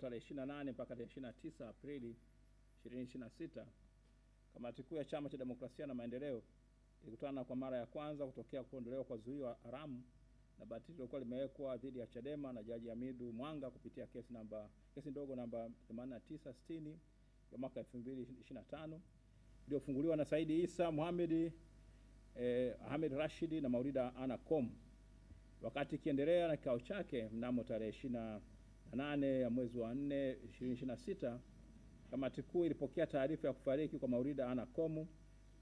Tarehe 28 mpaka tarehe 29 Aprili 2026, kamati kuu ya Chama cha Demokrasia na Maendeleo ilikutana kwa mara ya kwanza kutokea kuondolewa kwa zuio haramu na batili lililokuwa limewekwa dhidi ya Chadema na Jaji Hamidu Mwanga kupitia kesi ndogo namba 8960 ya mwaka 2025 iliyofunguliwa na Saidi Isa Mohamed, Ahmed Rashid na Maulida Ana Kom. Wakati ikiendelea na kikao chake mnamo tarehe 28 ya mwezi wa 4 2026, kamati kuu ilipokea taarifa ya kufariki kwa Maulida Ana Kom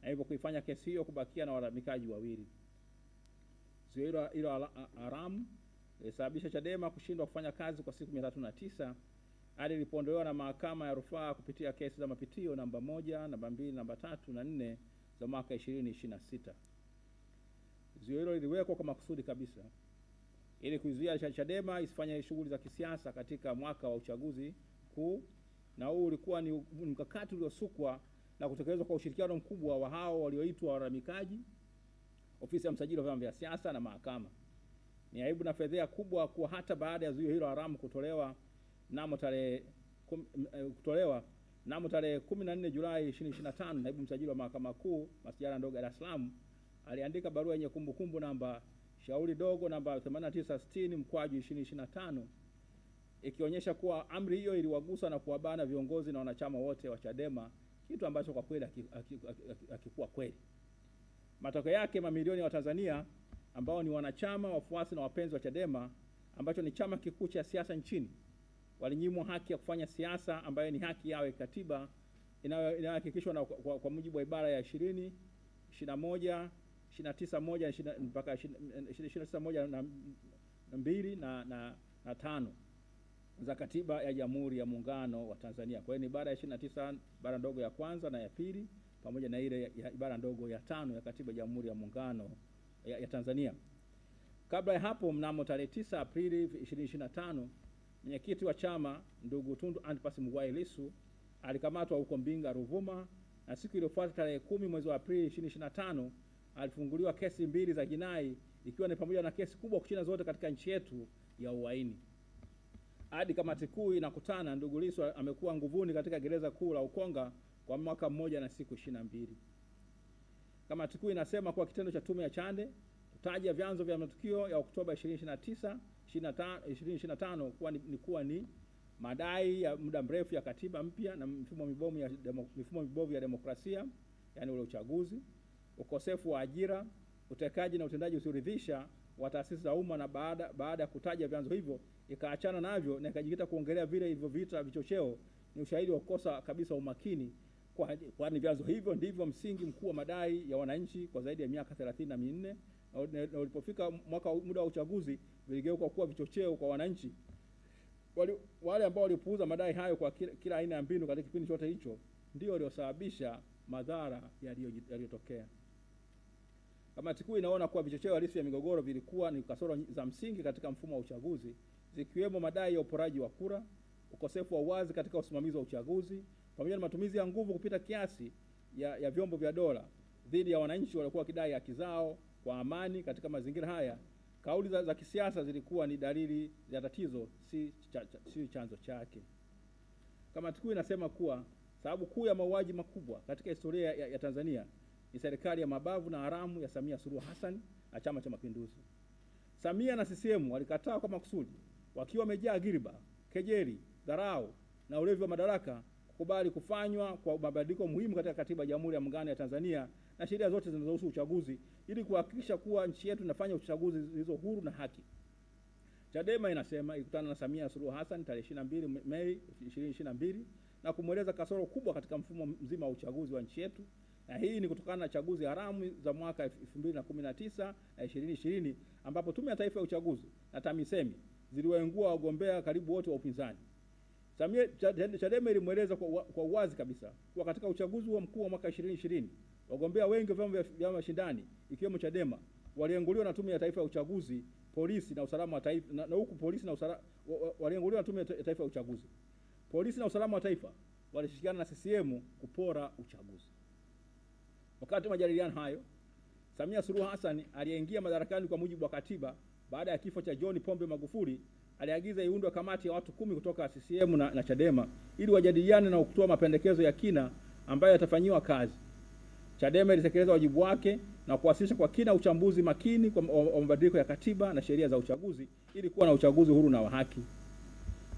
na hivyo kuifanya kesi hiyo kubakia na walalamikaji wawili. Zuio hilo haramu ilisababisha Chadema kushindwa kufanya kazi kwa siku 309 hadi ilipoondolewa na mahakama ya rufaa kupitia kesi za mapitio namba 1, namba 2, namba 3 na 4 za mwaka 2026. Zuio hilo liliwekwa kwa makusudi kabisa ili kuzuia Chadema isifanye shughuli za kisiasa katika mwaka wa uchaguzi kuu, na huu ulikuwa ni mkakati uliosukwa na kutekelezwa kwa ushirikiano mkubwa wa hao walioitwa walalamikaji, ofisi ya msajili wa vyama vya siasa na mahakama. Ni aibu na fedheha kubwa kuwa hata baada ya zuio hilo haramu kutolewa mnamo tarehe 14 Julai 2025, naibu msajili wa mahakama kuu masjala ndogo ya Dar es Salaam aliandika barua yenye kumbukumbu namba shauri dogo namba 8960/2025 ikionyesha kuwa amri hiyo iliwagusa na kuwabana viongozi na wanachama wote wa Chadema, kitu ambacho kwa kweli hakikuwa kweli. Matokeo yake, mamilioni ya Watanzania ambao ni wanachama, wafuasi na wapenzi wa Chadema, ambacho ni chama kikuu cha siasa nchini, walinyimwa haki ya kufanya siasa ambayo ni haki yao ya katiba inayohakikishwa kwa mujibu wa ibara ya 20, 21, 29(1) mpaka 29(1) na 2 na 5 za katiba ya Jamhuri ya Muungano wa Tanzania. Kwa hiyo ni ibara ya 29 ibara ndogo ya kwanza na ya pili pamoja na ile ya ibara ndogo ya 5 ya katiba ya Jamhuri ya Muungano ya Tanzania. Kabla ya hapo, mnamo tarehe 9 Aprili 2025, mwenyekiti wa chama ndugu Tundu Antipas Mugwai Lissu alikamatwa huko Mbinga, Ruvuma, na siku iliyofuata tarehe 10 mwezi wa Aprili 2025 alifunguliwa kesi 2 za jinai, ikiwa ni pamoja na kesi kubwa kushinda zote katika nchi yetu ya uhaini. Hadi kamati kuu inakutana, ndugu Lissu amekuwa nguvuni katika gereza kuu la Ukonga kwa mwaka mmoja na siku 22. Kamati kuu inasema kuwa kitendo cha tume ya Chande kutaja vyanzo vya matukio ya Oktoba 2025 kuwa ni madai ya muda mrefu ya katiba mpya na mifumo mibovu ya demokrasia, yani ule uchaguzi, ukosefu wa ajira, utekaji na utendaji usioridhisha wa taasisi za umma, na baada ya kutaja vyanzo hivyo ikaachana navyo na ikajikita kuongelea vile ilivyoviita vichocheo, ni ushahidi wa kukosa kabisa umakini, kwani vyanzo hivyo ndivyo msingi mkuu wa madai ya wananchi kwa zaidi ya miaka 34, na ulipofika muda wa uchaguzi viligeuka kuwa vichocheo kwa wananchi. Wale ambao walipuuza madai hayo kwa kila aina ya mbinu katika kipindi chote hicho ndio waliosababisha madhara yaliyotokea. Kamati kuu inaona kuwa vichocheo halisi vya migogoro vilikuwa ni kasoro za msingi katika mfumo wa uchaguzi, zikiwemo madai ya uporaji wa kura, ukosefu wa uwazi katika usimamizi wa uchaguzi, pamoja na matumizi ya nguvu kupita kiasi ya vyombo vya dola dhidi ya wananchi waliokuwa wakidai haki zao kwa amani. Katika mazingira haya, kauli za kisiasa zilikuwa ni dalili za tatizo, si chanzo chake. Kamati kuu inasema kuwa sababu kuu ya mauaji makubwa katika historia ya Tanzania ni serikali ya mabavu na haramu ya Samia Suluhu Hassan na Chama cha Mapinduzi. Samia na CCM walikataa kwa makusudi, wakiwa wamejaa ghiriba, kejeli, dharau na ulevi wa madaraka, kukubali kufanywa kwa mabadiliko muhimu katika katiba ya Jamhuri ya Muungano ya Tanzania na sheria zote zinazohusu uchaguzi ili kuhakikisha kuwa nchi yetu inafanya uchaguzi zilizo huru na haki. Chadema inasema ilikutana na Samia Suluhu Hassan tarehe 22 Mei 2022 na kumweleza kasoro kubwa katika mfumo mzima wa uchaguzi wa nchi yetu, na hii ni kutokana na chaguzi haramu za mwaka 2019 na 2020 ambapo Tume ya Taifa ya Uchaguzi na TAMISEMI ziliwaengua wagombea karibu wote wa upinzani. Chadema ilimweleza kwa uwazi kabisa kuwa katika uchaguzi wa mkuu wa mwaka 2020 wagombea wengi wa vyama vya mashindani ikiwemo Chadema walienguliwa na Tume ya Taifa ya Uchaguzi, polisi na usalama wa taifa, na huku polisi na usalama walienguliwa na Tume ya Taifa ya Uchaguzi. Polisi na usalama wa taifa walishirikiana na CCM kupora uchaguzi. Wakati wa majadiliano hayo, Samia Suluhu Hassan aliyeingia madarakani kwa mujibu wa katiba baada ya kifo cha John Pombe Magufuli aliagiza iundwe kamati ya watu 10 kutoka CCM na Chadema ili wajadiliane na kutoa mapendekezo ya kina ambayo yatafanyiwa kazi. Chadema ilitekeleza wajibu wake na kuwasilisha kwa kina uchambuzi makini wa mabadiliko ya katiba na sheria za uchaguzi ili kuwa na uchaguzi huru na wa haki.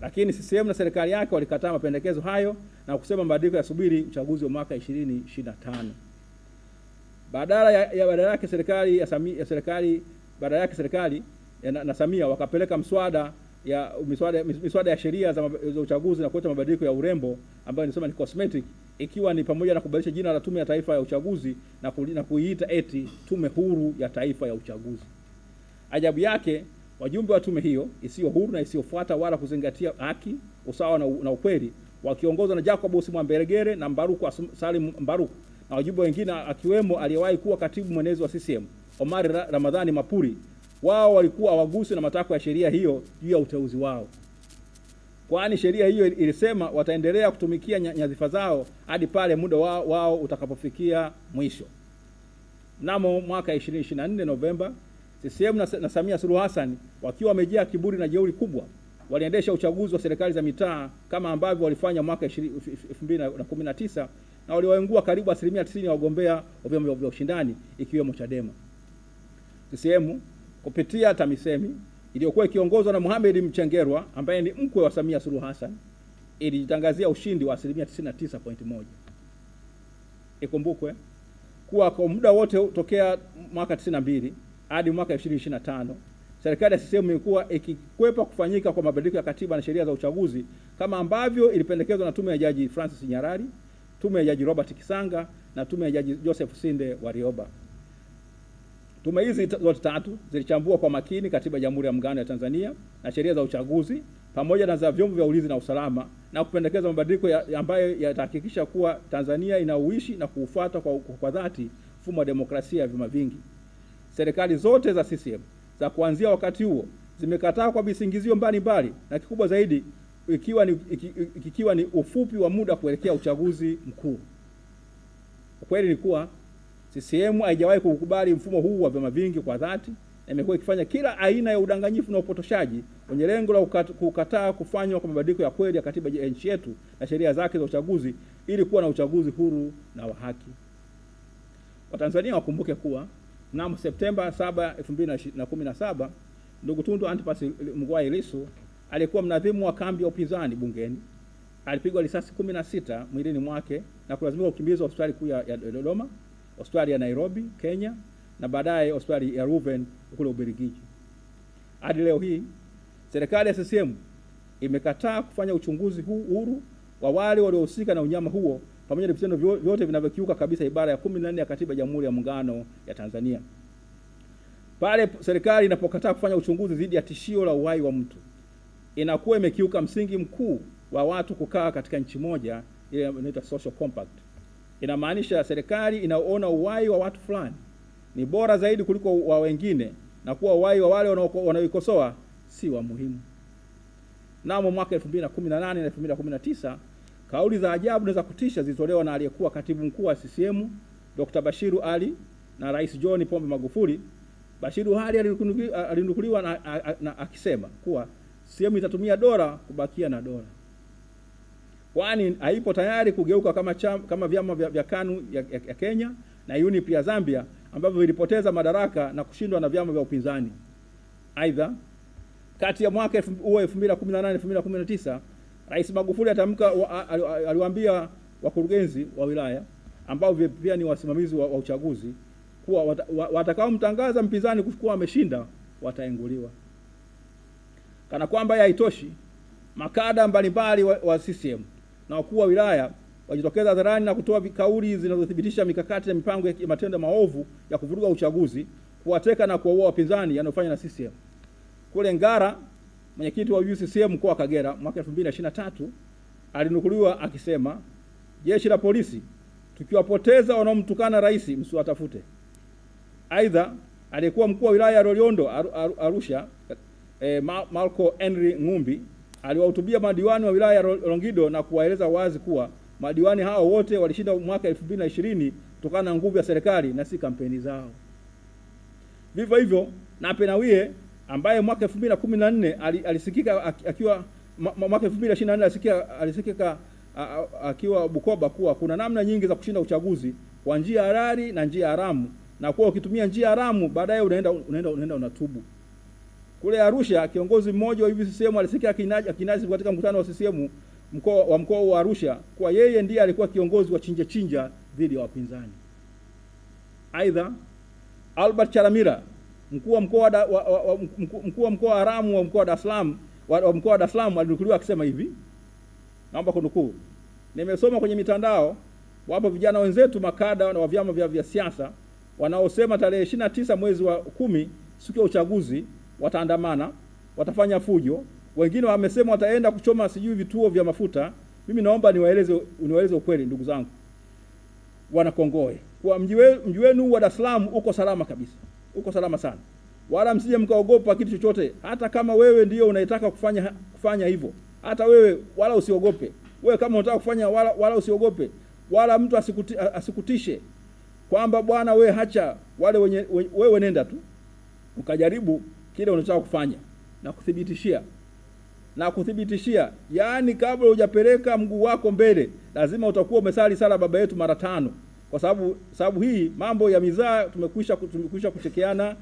Lakini CCM na serikali yake walikataa mapendekezo hayo na kusema mabadiliko yasubiri uchaguzi wa mwaka 2025. Badala yake serikali na Samia wakapeleka miswada ya sheria za uchaguzi na kuleta mabadiliko ya urembo ambayo nisema ni cosmetic, ikiwa ni pamoja na kubadilisha jina la Tume ya Taifa ya Uchaguzi na kuiita eti Tume Huru ya Taifa ya Uchaguzi. Ajabu yake, wajumbe wa tume hiyo isiyo huru na isiyofuata wala kuzingatia haki, usawa na ukweli, wakiongozwa na Jacobus Mwambegele na Mbaruku Salim Mbaruku na wajumbe wengine akiwemo aliyewahi kuwa katibu mwenezi wa CCM Omari Ramadhani Mapuri, wao walikuwa hawaguswi na matakwa ya sheria hiyo juu ya uteuzi wao, kwani sheria hiyo ilisema wataendelea kutumikia nyadhifa zao hadi pale muda wao utakapofikia mwisho. Mnamo mwaka 2024 Novemba, CCM na Samia Suluhu Hassan wakiwa wamejaa kiburi na jeuri kubwa, waliendesha uchaguzi wa serikali za mitaa kama ambavyo walifanya mwaka 2019 na waliwaingua karibu 90% ya wagombea wa vyama vya ushindani ikiwemo Chadema. CCM kupitia TAMISEMI iliyokuwa ikiongozwa na Mohamed Mchengerwa ambaye ni mkwe wa Samia Suluhu Hassan ilijitangazia ushindi wa 99.1%. Ikumbukwe kuwa kwa muda wote tokea mwaka 92 hadi mwaka 2025 serikali ya CCM imekuwa ikikwepa kufanyika kwa mabadiliko ya katiba na sheria za uchaguzi kama ambavyo ilipendekezwa na tume ya Jaji Francis Nyarari, tume ya Jaji Robert Kisanga na tume ya Jaji Joseph Sinde Warioba. Tume hizi zote tatu zilichambua kwa makini katiba ya Jamhuri ya Muungano ya Tanzania na sheria za uchaguzi pamoja na za vyombo vya ulinzi na usalama na kupendekeza mabadiliko ambayo yatahakikisha kuwa Tanzania inauishi na kuufuata kwa dhati mfumo wa demokrasia ya vyama vingi. Serikali zote za CCM za kuanzia wakati huo zimekataa kwa visingizio mbalimbali na kikubwa zaidi ikiwa ni ufupi wa muda kuelekea uchaguzi mkuu. Ukweli ni kuwa CCM haijawahi kukubali mfumo huu wa vyama vingi kwa dhati na imekuwa ikifanya kila aina ya udanganyifu na upotoshaji wenye lengo la kukataa kufanywa kwa mabadiliko ya kweli ya katiba ya nchi yetu na sheria zake za uchaguzi ili kuwa na uchaguzi huru na wa haki. Watanzania wakumbuke kuwa mnamo Septemba 7, 2017 ndugu Tundu Antipas Mugwai Lissu alikuwa mnadhimu wa kambi ya upinzani bungeni. Alipigwa risasi 16 mwilini mwake na kulazimika kukimbizwa hospitali kuu ya Dodoma, hospitali ya Nairobi, Kenya na baadaye hospitali ya Ruven kule Ubelgiji. Hadi leo hii serikali ya CCM imekataa kufanya uchunguzi huru wa wale waliohusika na unyama huo pamoja na vitendo vyote vinavyokiuka kabisa ibara ya 14 ya katiba ya Jamhuri ya Muungano ya Tanzania. Pale serikali inapokataa kufanya uchunguzi dhidi ya tishio la uhai wa mtu, inakuwa imekiuka msingi mkuu wa watu kukaa katika nchi moja, ile inaitwa social compact. Inamaanisha serikali inaona uhai wa watu fulani ni bora zaidi kuliko wa wengine na kuwa uhai wa wale wanaoikosoa si wa muhimu. Namo mwaka 2018 na 2019 kauli za ajabu na za kutisha zilitolewa na aliyekuwa katibu mkuu wa CCM Dr. Bashiru Ali na Rais John Pombe Magufuli. Bashiru Ali alinukuliwa na akisema kuwa CCM itatumia dola kubakia na dola, kwani haipo tayari kugeuka kama vyama vya KANU ya Kenya na UNIP ya Zambia ambavyo vilipoteza madaraka na kushindwa na vyama vya upinzani. Aidha, kati ya mwaka 2018 na 2019 Rais Magufuli aliwaambia wakurugenzi wa wilaya ambao pia ni wasimamizi wa uchaguzi kuwa watakao mtangaza mpinzani kuwa ameshinda wataenguliwa. Kana kwamba haitoshi, makada mbalimbali wa CCM na wakuu wa wilaya wajitokeza hadharani na kutoa kauli zinazothibitisha mikakati na mipango ya matendo maovu ya kuvuruga uchaguzi, kuwateka na kuwaua wapinzani yanayofanywa na CCM. Kule Ngara, mwenyekiti wa UCCM mkoa wa Kagera mwaka 2023 alinukuliwa akisema, jeshi la polisi tukiwapoteza wanaomtukana rais msiwatafute. Aidha, aliyekuwa mkuu wa wilaya ya Loliondo Arusha Marco Henry Ngumbi aliwahutubia madiwani wa wilaya ya Longido na kuwaeleza wazi kuwa madiwani hao wote walishinda mwaka 2020 kutokana na nguvu ya serikali na si kampeni zao. Vivyo hivyo, Nape Nnauye ambaye mwaka 2014 alisikika akiwa mwaka 2024 alisikika akiwa Bukoba kuwa kuna namna nyingi za kushinda uchaguzi kwa njia halali na njia haramu, na kwa ukitumia njia haramu baadaye unaenda unatubu. Kule Arusha kiongozi mmoja wa CCM alisikika akinazi katika mkutano wa CCM mkoa wa Arusha kwa yeye ndiye alikuwa kiongozi wa chinja dhidi ya wapinzani. Aidha, Albert Chalamila mkuu wa mkoa haramu wa mkoa wa Dar es Salaam alinukuliwa akisema hivi, naomba kunukuu: nimesoma kwenye mitandao wapo vijana wenzetu makada wa vyama vya siasa wanaosema tarehe 29 mwezi wa 10 siku ya uchaguzi wataandamana, watafanya fujo. Wengine wamesema wataenda kuchoma sijui vituo vya mafuta. Mimi naomba niwaeleze ukweli ndugu zangu wana Kongoe, kwa mji wenu wa Dar es Salaam uko salama kabisa. Uko salama sana. Wala msije mkaogopa kitu chochote. Hata kama wewe ndio unayetaka kufanya hivyo, hata wewe wala usiogope. Wewe kama unataka kufanya wala usiogope. Wala mtu asikutishe kwamba bwana wewe hacha wale wewe nenda tu ukajaribu kile unataka kufanya na kuthibitishia yaani kabla hujapeleka mguu wako mbele lazima utakuwa umesali sala baba yetu mara 5, kwa sababu hii mambo ya mizaa tumekwisha kuchekeana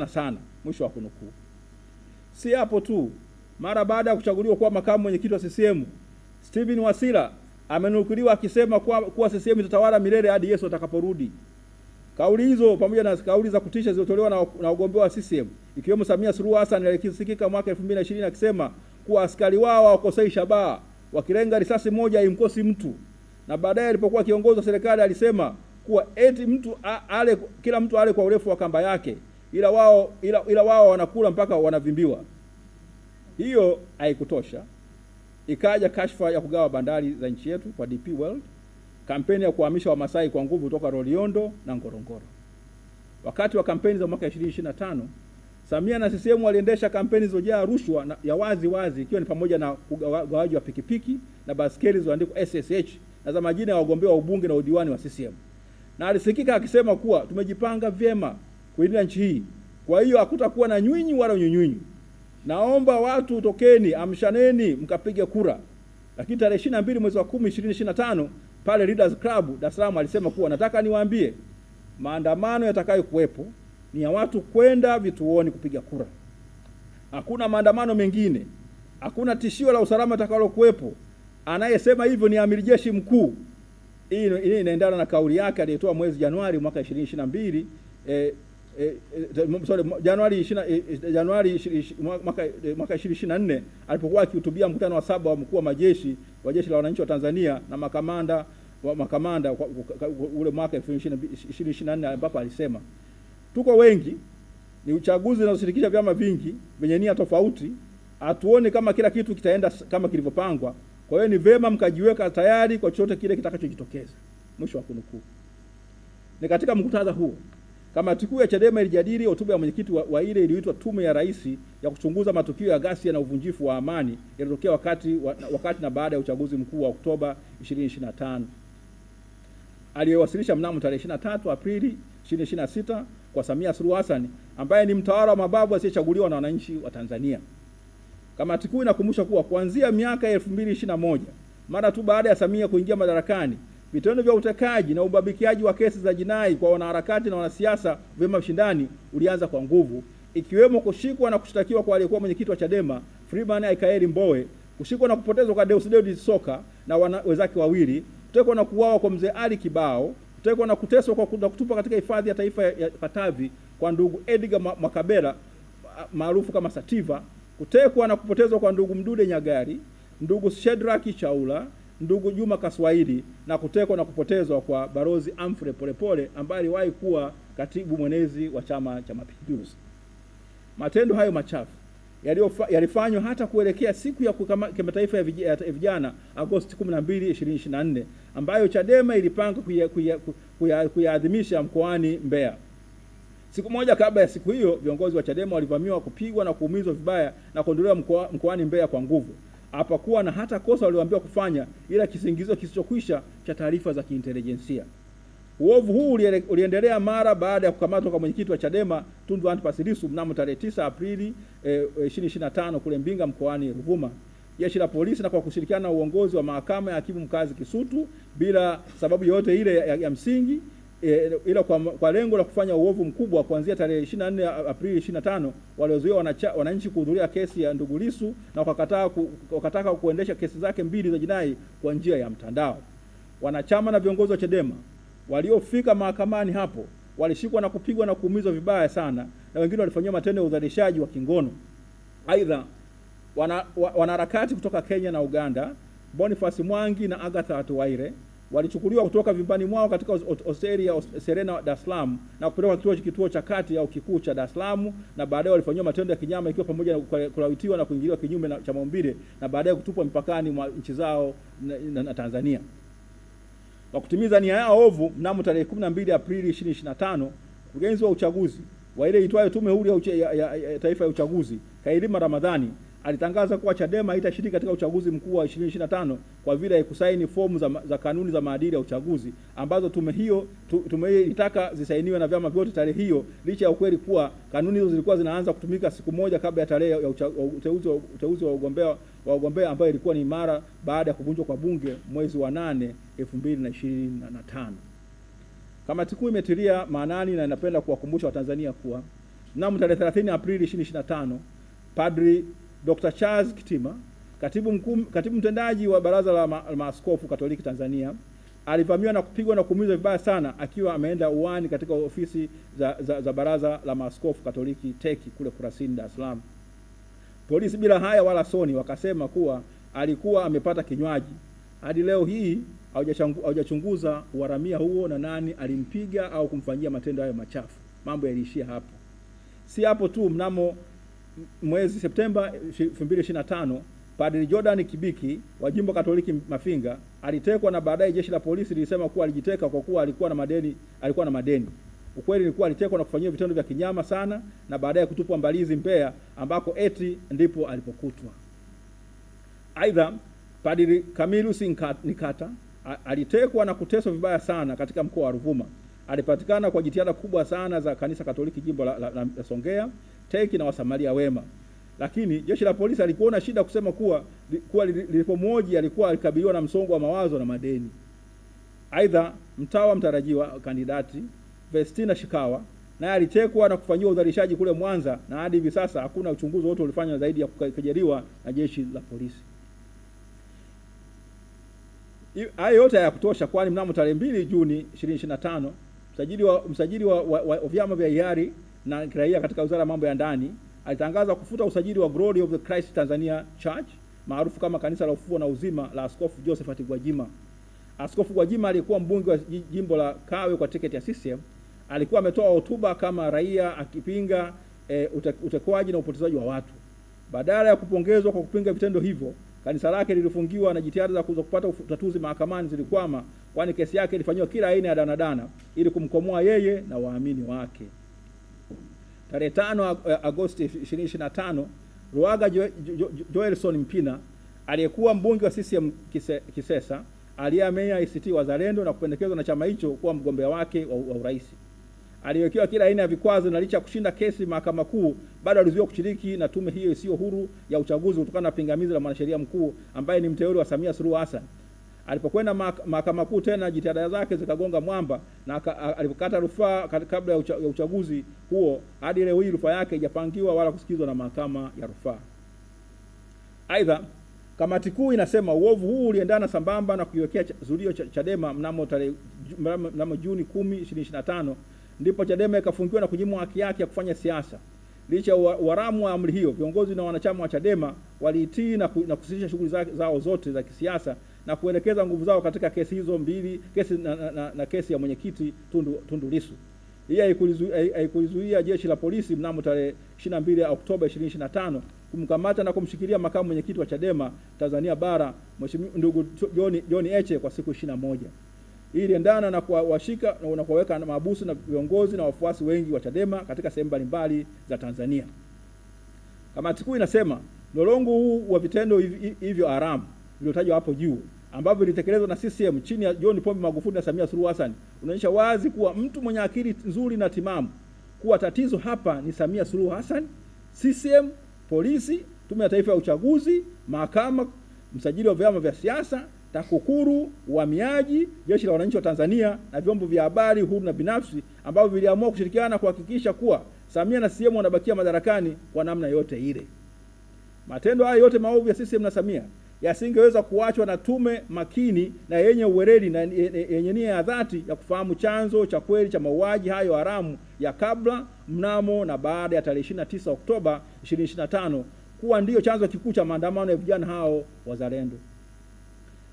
sana. Mwisho wa kunukuu. Si hapo tu, mara baada ya kuchaguliwa kuwa makamu mwenyekiti wa CCM, Steven Wasira amenukuliwa akisema kuwa CCM itatawala milele hadi Yesu atakaporudi. Kauli hizo pamoja na kauli za kutisha zilizotolewa na wagombea wa CCM ikiwemo Samia Suluhu Hassan aliyesikika mwaka 2020 akisema kuwa askari wao hawakosei shabaha, wakilenga risasi moja haimkosi mtu. Na baadaye alipokuwa kiongozi wa serikali alisema kuwa eti kila mtu ale kwa urefu wa kamba yake, ila wao wanakula mpaka wanavimbiwa. Hiyo haikutosha. Ikaja kashfa ya kugawa bandari za nchi yetu kwa DP World, kampeni ya kuhamisha Wamasai kwa nguvu kutoka Loliondo na Ngorongoro. Wakati wa kampeni za mwaka 2025, Samia na CCM waliendesha kampeni zilizojaa rushwa ya wazi ikiwa ni pamoja na ugawaji wa pikipiki na baskeli zilizoandikwa SSH na za majina ya wagombea wa ubunge na udiwani wa CCM. Na alisikika akisema kuwa tumejipanga vyema kuilinda nchi hii. Kwa hiyo hakutakuwa na nyinyi wala nyunyunyu. Naomba watu tokeni, amshaneni mkapige kura. Lakini tarehe 22 mwezi wa 10 2025 pale Leaders Club Dar es Salaam alisema kuwa nataka niwaambie maandamano yatakayo kuwepo ni ya watu kwenda vituoni kupiga kura. Hakuna maandamano mengine. Hakuna tishio la usalama litakalo kuwepo. Anayesema hivyo ni amiri jeshi mkuu. Hii inaendana na kauli yake aliyotoa mwezi Januari mwaka 2022 Januari mwaka 2024 alipokuwa akihutubia mkutano wa 7 wa mkuu wa majeshi wa jeshi la wananchi wa Tanzania na makamanda ule mwaka 2024 ambapo alisema tuko wengi, ni uchaguzi unaoshirikisha vyama vingi vyenye nia tofauti, hatuone kama kila kitu kitaenda kama kilivyopangwa. Kwa hiyo ni vema mkajiweka tayari kwa chochote kile kitakachojitokeza. Mwisho wa kunukuu. Ni katika mkutano huu kamati kuu ya Chadema ilijadili hotuba ya mwenyekiti wa ile iliyoitwa Tume ya Rais ya kuchunguza matukio ya ghasia na uvunjifu wa amani yaliyotokea wakati na baada ya uchaguzi mkuu wa Oktoba 2025. Aliyewasilisha mnamo tarehe 23 Aprili 2026 kwa Samia Suluhu Hassan ambaye ni mtawala wa mababu asiyechaguliwa na wananchi wa Tanzania. Kamati kuu inakumbusha kuwa kuanzia miaka 2021 mara tu baada ya Samia kuingia madarakani, vitendo vya utekaji na ubabikiaji wa kesi za jinai kwa wanaharakati na wanasiasa vyama vishindani ulianza kwa nguvu, ikiwemo kushikwa na kushtakiwa kwa aliyekuwa mwenyekiti wa Chadema Freeman Aikaeli Mbowe, kushikwa na kupotezwa kwa Deusdedith Soka na wenzake wawili, kutekwa na kuuawa kwa mzee Ali Kibao, kutekwa na kuteswa kwa kutupa katika hifadhi ya taifa ya Katavi kwa ndugu Edgar Makabera maarufu kama Sativa, kutekwa na kupotezwa kwa ndugu Mdude Nyagari, ndugu Shedraki Chaula, ndugu Juma Kaswahili, na kutekwa na kupotezwa kwa Barozi Amfre Polepole ambaye aliwahi kuwa katibu mwenezi wa Chama cha Mapinduzi. Matendo hayo machafu yalifanywa hata kuelekea siku ya kimataifa ya vijana Agosti 12, 2024 ambayo Chadema ilipanga kuyaadhimisha mkoani Mbeya. Siku moja kabla ya siku hiyo, viongozi wa Chadema walivamiwa, kupigwa na kuumizwa vibaya na kuondolewa mkoani Mbeya kwa nguvu. Hapakuwa na hata kosa walioambiwa kufanya, ila kisingizio kisichokwisha cha taarifa za kiintelijensia. Uovu huu uliendelea mara baada ya kukamatwa kwa mwenyekiti wa Chadema Tundu Antipas Lissu mnamo tarehe 9 Aprili 2025 kule Mbinga mkoani Ruvuma. Jeshi la polisi na kwa kushirikiana na uongozi wa mahakama ya hakimu mkazi Kisutu bila sababu yoyote ile ya msingi ila kwa lengo la kufanya uovu mkubwa, kuanzia tarehe 24 Aprili 25 waliozuia wananchi kuhudhuria kesi ya ndugu Lissu na wakataka kuendesha kesi zake mbili za jinai kwa njia ya mtandao. Wanachama na viongozi wa Chadema waliofika mahakamani hapo walishikwa na kupigwa na kuumizwa vibaya sana, na wengine walifanywa matendo ya udhalilishaji wa kingono. Aidha, wanaharakati kutoka Kenya na Uganda, Boniface Mwangi na Agatha Atuwaire, walichukuliwa kutoka vyumbani mwao katika hosteli ya Serena Dar es Salaam na kupelekwa kituo cha kati au kikuu cha Dar es Salaam, na baadaye walifanywa matendo ya kinyama ikiwa pamoja na kulawitiwa na kuingiliwa kinyume cha maumbile na baadaye kutupwa mipakani mwa nchi zao na Tanzania. Kwa kutimiza nia yao ovu, mnamo tarehe 12 Aprili 2025, mkurugenzi wa uchaguzi wa ile itwayo Tume Huru ya Taifa ya Uchaguzi, Khairima Ramadhani, alitangaza kuwa Chadema haitashiriki katika uchaguzi mkuu wa 2025 kwa vile haikusaini fomu za kanuni za maadili ya uchaguzi ambazo tume hiyo ilitaka zisainiwe na vyama vyote tarehe hiyo, licha ya ukweli kuwa kanuni hizo zilikuwa zinaanza kutumika siku moja kabla ya tarehe ya uteuzi wa wagombea ambayo ilikuwa ni mara baada ya kuvunjwa kwa bunge mwezi wa 8 2025. Kamati kuu imetilia maanani na inapenda kuwakumbusha Watanzania kuwa mnamo tarehe 30 Aprili 2025 Padri Dr. Charles Kitima, katibu mtendaji wa Baraza la Maaskofu Katoliki Tanzania, alivamiwa na kupigwa na kuumizwa vibaya sana akiwa ameenda uani katika ofisi za Baraza la Maaskofu Katoliki Teki kule Kurasini, Dar es Salaam. Polisi bila haya wala soni wakasema kuwa alikuwa amepata kinywaji. Hadi leo hii haujachunguza uharamia huo na nani alimpiga au kumfanyia matendo hayo machafu. Mambo yaliishia hapo. Si hapo tu, mnamo mwezi Septemba 2025 Padri Jordan Kibiki wa Jimbo Katoliki Mafinga alitekwa na baadaye jeshi la polisi lilisema kuwa alijiteka kwa kuwa alikuwa na madeni. Ukweli ni kuwa alitekwa na kufanyiwa vitendo vya kinyama sana na baadaye kutupwa Mbalizi Mbeya ambako eti ndipo alipokutwa. Aidha, Padri Camillus Nikata alitekwa na kuteswa vibaya sana katika mkoa wa Ruvuma. Alipatikana kwa jitihada kubwa sana za kanisa Katoliki jimbo la Songea, Teki na Wasamaria Wema. Lakini jeshi la polisi alikuona shida kusema kuwa lilipomhoji alikuwa alikabiliwa na msongo wa mawazo na madeni. Aidha, mtawa mtarajiwa kandidati Vestina Shikawa naye alitekwa na kufanyiwa udhalilishaji kule Mwanza, na hadi hivi sasa hakuna uchunguzi wote ulifanywa zaidi ya kukejeliwa na jeshi la polisi. Hayo yote hayakutosha, kwani mnamo tarehe 2 Juni 2025 msajili wa vyama vya hiari na kiraia katika Wizara ya Mambo ya Ndani alitangaza kufuta usajili wa Glory of the Christ Tanzania Church maarufu kama Kanisa la Ufufuo na Uzima la Askofu Josephat Gwajima. Askofu Gwajima alikuwa mbunge wa jimbo la Kawe kwa tiketi ya CCM. Alikuwa ametoa hotuba kama raia akipinga utekwaji na upotezaji wa watu. Badala ya kupongezwa kwa kupinga vitendo hivyo, kanisa lake lilifungiwa na jitihada za kupata utatuzi mahakamani zilikwama, kwani kesi yake ilifanywa kila aina ya danadana ili kumkomoa yeye na waamini wake. Tarehe 5 Agosti 2025, Ruaga Joelson Mpina aliyekuwa mbunge wa CCM Kisesa aliyehamia ACT Wazalendo na kupendekezwa na chama hicho kuwa mgombea wake wa urais, aliwekewa kila aina ya vikwazo na licha kushinda kesi mahakama kuu bado alizuiwa kushiriki na tume hiyo isiyo huru ya uchaguzi kutokana na pingamizi la mwanasheria mkuu ambaye ni mteule wa Samia Suluhu Hassan. Alipokwenda mahakama kuu tena jitihada zake zikagonga mwamba na alipokata rufaa kabla ya uchaguzi huo, hadi leo hii rufaa yake haijapangiwa wala kusikizwa na mahakama ya rufaa. Aidha, kamati kuu inasema uovu huu uliendana sambamba na kuiwekea zuio Chadema mnamo Juni 10, 2025 ndipo Chadema ikafungiwa na kunyimwa haki yake ya kufanya siasa. Licha uharamu wa amri hiyo, viongozi na wanachama wa Chadema waliitii na kusitisha shughuli zao zote za kisiasa na kuelekeza nguvu zao katika kesi hizo mbili, kesi na kesi ya mwenyekiti Tundu Lissu. Hii haikuzuia jeshi la polisi mnamo tarehe 22 Oktoba 2025 kumkamata na kumshikilia makamu mwenyekiti wa Chadema Tanzania Bara, Mheshimiwa ndugu John Heche kwa siku 21. Hii iliendana na kuwashika na kuweka mahabusu na viongozi na wafuasi wengi wa Chadema katika sehemu mbalimbali za Tanzania. Kamati kuu inasema mlolongo huu wa vitendo hivyo haramu vilivyotajwa hapo juu ambavyo vilitekelezwa na CCM chini ya John Pombe Magufuli na Samia Suluhu Hassan unaonyesha wazi kuwa mtu mwenye akili nzuri na timamu kuwa tatizo hapa ni Samia Suluhu Hassan, CCM, polisi, Tume ya Taifa ya Uchaguzi, mahakama, msajili wa vyama vya siasa, TAKUKURU, uhamiaji, Jeshi la Wananchi wa Tanzania na vyombo vya habari huru na binafsi ambavyo viliamua kushirikiana kuhakikisha kuwa Samia na CCM wanabakia madarakani kwa namna yote ile. Matendo haya yote maovu ya CCM na Samia yasingeweza kuachwa na tume makini na yenye uweledi na yenye nia ya dhati ya kufahamu chanzo cha kweli cha mauaji hayo haramu ya kabla, mnamo na baada ya tarehe 29 Oktoba 2025 kuwa ndiyo chanzo kikuu cha maandamano ya vijana hao wazalendo.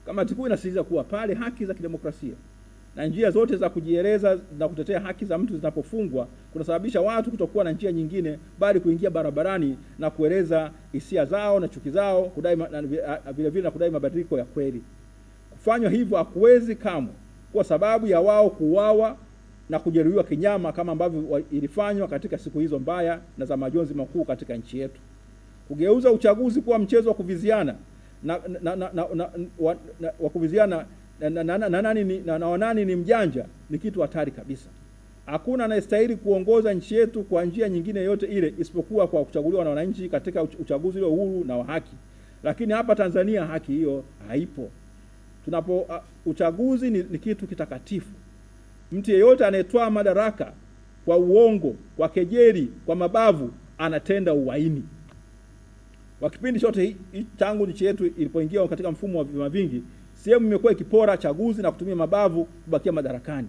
Kamati kuu inasisitiza kuwa pale haki za kidemokrasia na njia zote za kujieleza na kutetea haki za mtu zinapofungwa, kunasababisha watu kutokuwa na njia nyingine bali kuingia barabarani na kueleza hisia zao na chuki zao, kudai vile vile na kudai mabadiliko ya kweli. Kufanywa hivyo hakuwezi kamwe kwa sababu ya wao kuuawa na kujeruhiwa kinyama kama ambavyo ilifanywa katika siku hizo mbaya na za majonzi makuu katika nchi yetu. Kugeuza uchaguzi kuwa mchezo wa kuviziana nani ni mjanja ni kitu hatari kabisa. Hakuna anayestahili kuongoza nchi yetu kwa njia nyingine yote ile isipokuwa kwa kuchaguliwa na wananchi katika uchaguzi ule huru na wa haki. Lakini hapa Tanzania haki hiyo haipo. Uchaguzi ni kitu kitakatifu. Mtu yeyote anayetoa madaraka kwa uongo, kwa kejeli, kwa mabavu anatenda uhaini. Kwa kipindi chote tangu nchi yetu ilipoingia katika mfumo wa vyama vingi, sehemu imekuwa ikipora chaguzi na kutumia mabavu kubakia madarakani.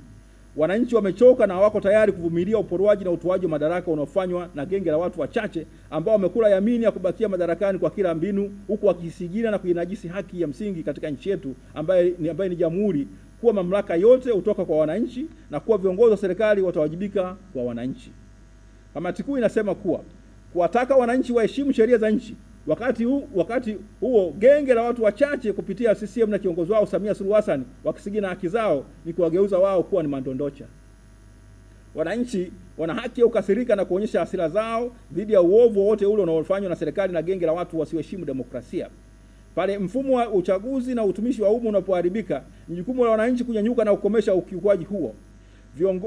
Wananchi wamechoka na hawako tayari kuvumilia uporwaji na utoaji wa madaraka unaofanywa na genge la watu wachache ambao wamekula yamini ya kubakia madarakani kwa kila mbinu, huku wakisigina na kuinajisi haki ya msingi katika nchi yetu ambaye ni jamhuri, kuwa mamlaka yote hutoka kwa wananchi na kuwa viongozi wa serikali watawajibika kwa wananchi. Kamati kuu inasema kuwa kuwataka wananchi waheshimu sheria za nchi, wakati huo genge la watu wachache kupitia CCM na kiongozi wao Samia Suluhu Hassan wakisigina haki zao ni kuwageuza wao kuwa ni mandondocha. Wananchi wana haki ya kukasirika na kuonyesha hasira zao dhidi ya uovu wote ule unaofanywa na serikali na genge la watu wasioheshimu demokrasia. Pale mfumo wa uchaguzi na utumishi wa umma unapoharibika, ni jukumu la wananchi kunyanyuka na kukomesha ukiukwaji huo.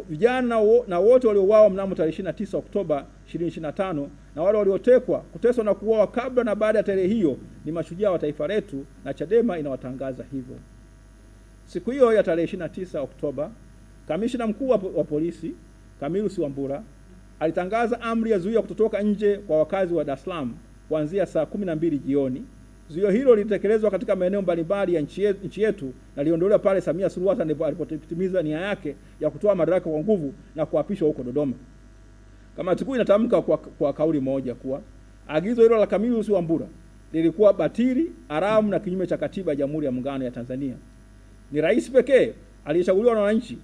Vijana na wote waliouawa mnamo tarehe 29 Oktoba 2025 na wale waliotekwa, kuteswa na kuuawa kabla na baada ya tarehe hiyo ni mashujaa wa taifa letu na Chadema inawatangaza hivyo. Siku hiyo ya tarehe 29 Oktoba, Kamishna Mkuu wa Polisi Camillus Wambura alitangaza amri ya zuio kutotoka nje kwa wakazi wa Dar es Salaam kuanzia saa 12 jioni. Zuio hilo lilitekelezwa katika maeneo mbalimbali ya nchi yetu na liondolewa pale Samia Suluhu Hassan alipotimiza nia yake ya kutoa madaraka kwa nguvu na kuapishwa huko Dodoma. Kamati kuu inatamka kwa kauli moja kuwa agizo hilo la Camillus Wambura lilikuwa batili, haramu na kinyume cha katiba ya Jamhuri ya Muungano ya Tanzania. Ni rais pekee aliyechaguliwa na wananchi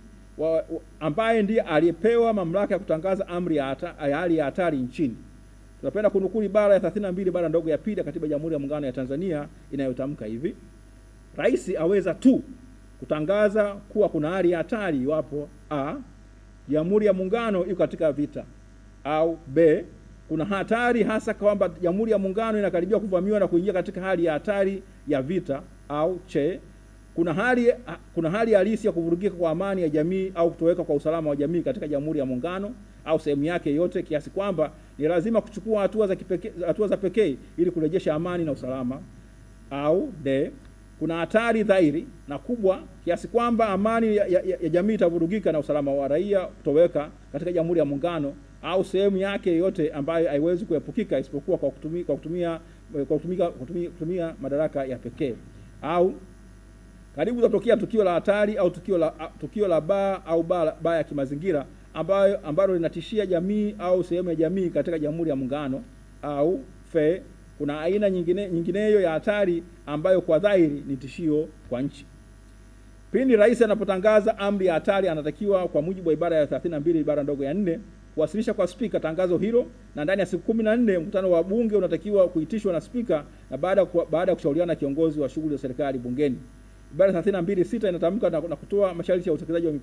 ambaye ndiye aliyepewa mamlaka ya kutangaza amri ya hali ya hatari nchini. Tunapenda kunukuu ibara ya 32 ibara ndogo ya pili ya Katiba ya Jamhuri ya Muungano ya Tanzania inayotamka hivi: Rais aweza tu kutangaza kuwa kuna hali ya hatari iwapo a, Jamhuri ya Muungano iko katika vita, au b, kuna hatari hasa kwamba Jamhuri ya Muungano inakaribia kuvamiwa na kuingia katika hali ya hatari ya vita, au c, kuna hali halisi ya kuvurugika kwa amani ya jamii au kutoweka kwa usalama wa jamii katika Jamhuri ya Muungano au sehemu yake yote kiasi kwamba ni lazima kuchukua hatua za pekee ili kurejesha amani na usalama, au d, kuna hatari dhahiri na kubwa kiasi kwamba amani ya jamii itavurugika na usalama wa raia kutoweka katika Jamhuri ya Muungano au sehemu yake yote ambayo haiwezi kuepukika isipokuwa kwa kutumia madaraka ya pekee, au karibu kutokea tukio la hatari au tukio la baa au baa ya kimazingira ambalo linatishia jamii au sehemu ya jamii katika Jamhuri ya Muungano, au f, kuna aina nyingineyo ya hatari ambayo kwa dhahiri ni tishio kwa nchi. Pindi rais anapotangaza amri ya hatari, anatakiwa kwa mujibu wa ibara ya 32 ibara ndogo ya 4 kuwasilisha kwa spika tangazo hilo, na ndani ya siku 14 mkutano wa bunge unatakiwa kuitishwa na spika na baada ya kushauriana na kiongozi wa shughuli za serikali bungeni. Ibara 32(6) inatamka na kutoa masharti ya utekelezaji wa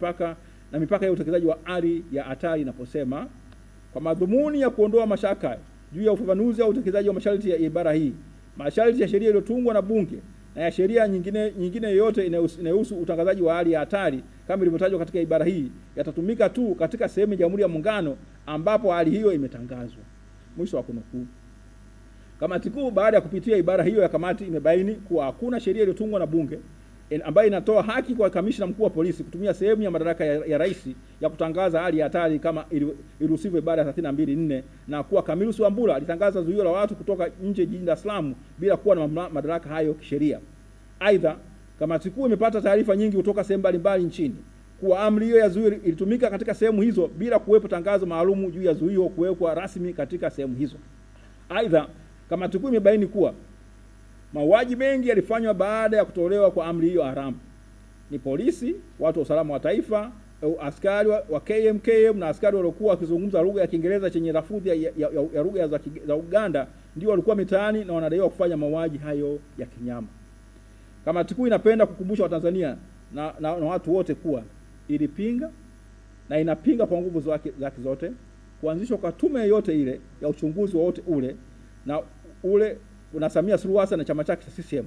mipaka ya utekelezaji wa hali ya hatari inaposema: kwa madhumuni ya kuondoa mashaka juu ya ufafanuzi au utekelezaji wa masharti ya ibara hii, masharti ya sheria iliyotungwa na bunge na ya sheria nyingine yoyote inayohusu utangazaji wa hali ya hatari kama ilivyotajwa katika ibara hii yatatumika tu katika sehemu ya Jamhuri ya Muungano ambapo hali hiyo imetangazwa. Mwisho wa kunukuu. Kamati kuu baada ya kupitia ibara hiyo ya kamati imebaini kuwa hakuna sheria iliyotungwa na bunge ambayo inatoa haki kwa kamishna mkuu wa polisi kutumia sehemu ya madaraka ya rais ya kutangaza hali ya hatari kama iruhusiwe ibara ya 32(4) na kuwa Camillus Wambura alitangaza zuio la watu kutoka nje jijini Dar es Salaam bila kuwa na madaraka hayo kisheria. Aidha, kamati kuu imepata taarifa nyingi kutoka sehemu mbalimbali nchini kuwa amri hiyo ya zuio ilitumika katika sehemu hizo bila kuwepo tangazo maalumu juu ya zuio kuwekwa rasmi katika sehemu hizo. Aidha, kamati kuu imebaini kuwa mauaji mengi yalifanywa baada ya kutolewa kwa amri hiyo haramu. Ni polisi, watu wa usalama wa taifa, askari wa KMKM na askari waliokuwa wakizungumza lugha ya Kiingereza chenye lafudhi ya lugha za Uganda ndio walikuwa mitaani na wanadaiwa kufanya mauaji hayo ya kinyama. Kamati kuu inapenda kukumbusha Watanzania na watu wote kuwa ilipinga na inapinga kwa nguvu zake zote kuanzishwa kwa tume yoyote ile ya uchunguzi wowote ule na Samia Suluhu Hassan na chama chake cha CCM,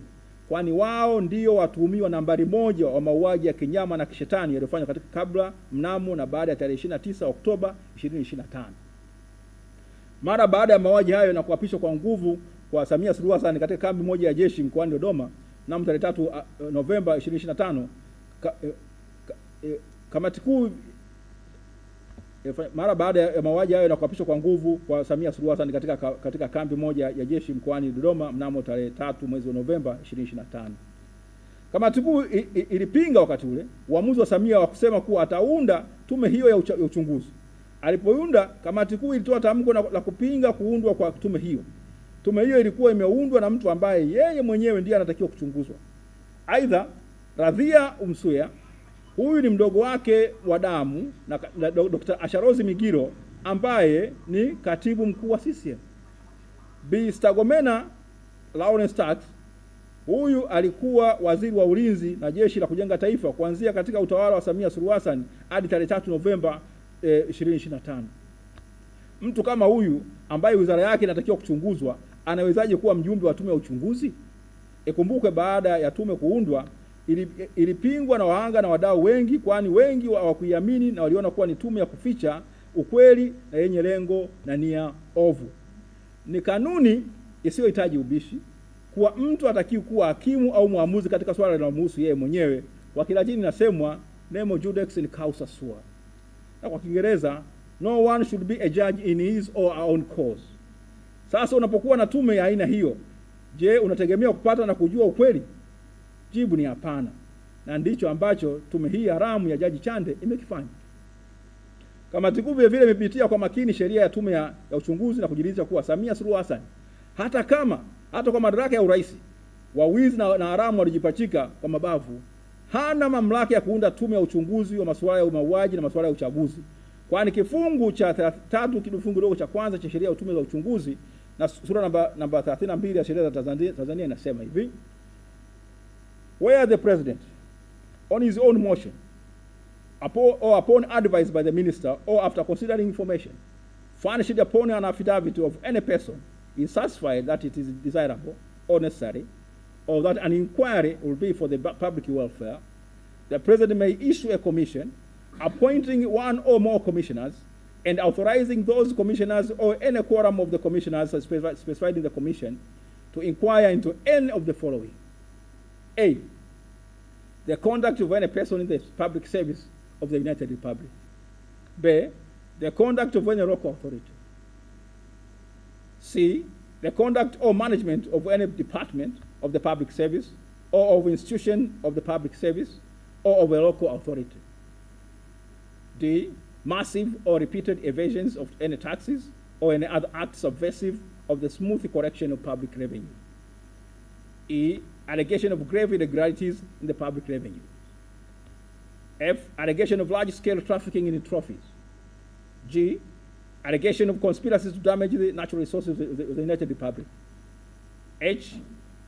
kwani wao ndio watuhumiwa nambari 1 wa mauaji ya kinyama na kishetani yaliyofanywa katika kabla, mnamo na baada ya tarehe 29 Oktoba 2025. Mara baada ya mauaji hayo na kuapishwa kwa nguvu kwa Samia Suluhu Hassan katika kambi moja ya jeshi mkoani Dodoma mnamo tarehe 3 Novemba 2025, kamati kuu mara baada ya mauaji hayo na kuapishwa kwa nguvu kwa Samia Suluhu Hassan katika kambi moja ya jeshi mkoani Dodoma mnamo tarehe 3 mwezi wa Novemba 2025. Kamati kuu ilipinga wakati ule uamuzi wa Samia wa kusema kuwa ataunda tume hiyo ya uchunguzi. Alipounda, kamati kuu ilitoa tamko la kupinga kuundwa kwa tume hiyo. Tume hiyo ilikuwa imeundwa na mtu ambaye yeye mwenyewe ndiye anatakiwa kuchunguzwa. Aidha, Radhia Umsuya, huyu ni mdogo wake wa damu na Dr. Asharozi Migiro ambaye ni katibu mkuu wa CCM. Bi Stergomena Lawrence Tax, huyu alikuwa waziri wa ulinzi na jeshi la kujenga taifa kuanzia katika utawala wa Samia Suluhu Hassan hadi tarehe 3 Novemba 2025. Mtu kama huyu ambaye wizara yake inatakiwa kuchunguzwa anawezaje kuwa mjumbe wa tume ya uchunguzi? Ikumbuke baada ya tume kuundwa ilipingwa na wahanga na wadau wengi, kwani wengi hawakuiamini na waliona kuwa ni tume ya kuficha ukweli na yenye lengo na nia ovu. Ni kanuni isiyohitaji ubishi kuwa mtu atakiwa kuwa hakimu au muamuzi katika swala linalomhusu yeye mwenyewe. Kwa Kilatini inasemwa nemo judex in causa sua, na kwa Kiingereza no one should be a judge in his or her own cause. Sasa unapokuwa na tume ya aina hiyo, je, unategemea kupata na kujua ukweli? Jibu ni hapana, na ndicho ambacho tume hii haramu ya Jaji Chande imekifanya. Kamati kuu vile imepitia kwa makini sheria ya tume ya uchunguzi na kujiridhisha kuwa Samia Suluhu Hassan hata kwa madaraka ya urais, wawizi na haramu walijipachika kwa mabavu, hana mamlaka ya kuunda tume ya uchunguzi wa masuala ya mauaji na masuala ya uchaguzi, kwani kifungu cha 3 kifungu dogo cha kwanza cha sheria ya tume za uchunguzi na sura namba 32 ya sheria za Tanzania inasema hivi: where the president on his own motion upon advice by the minister or after considering information furnished upon an affidavit of any person is satisfied that it is desirable or necessary or that an inquiry will be for the public welfare, the president may issue a commission appointing one or more commissioners and authorizing those commissioners or any quorum of the commissioners specified in the commission to inquire into any of the following: A, the conduct of any person in the public service of the United Republic. B, the conduct of any local authority. C, the conduct or management of any department of the public service or of institution of the public service or of a local authority. D, massive or repeated evasions of any taxes or any other act subversive of the smooth collection of public revenue. E, allegation of grave irregularities in the public revenue. F, allegation of large-scale trafficking in trophies. G, allegation of conspiracies to damage the natural resources of the United Republic. H,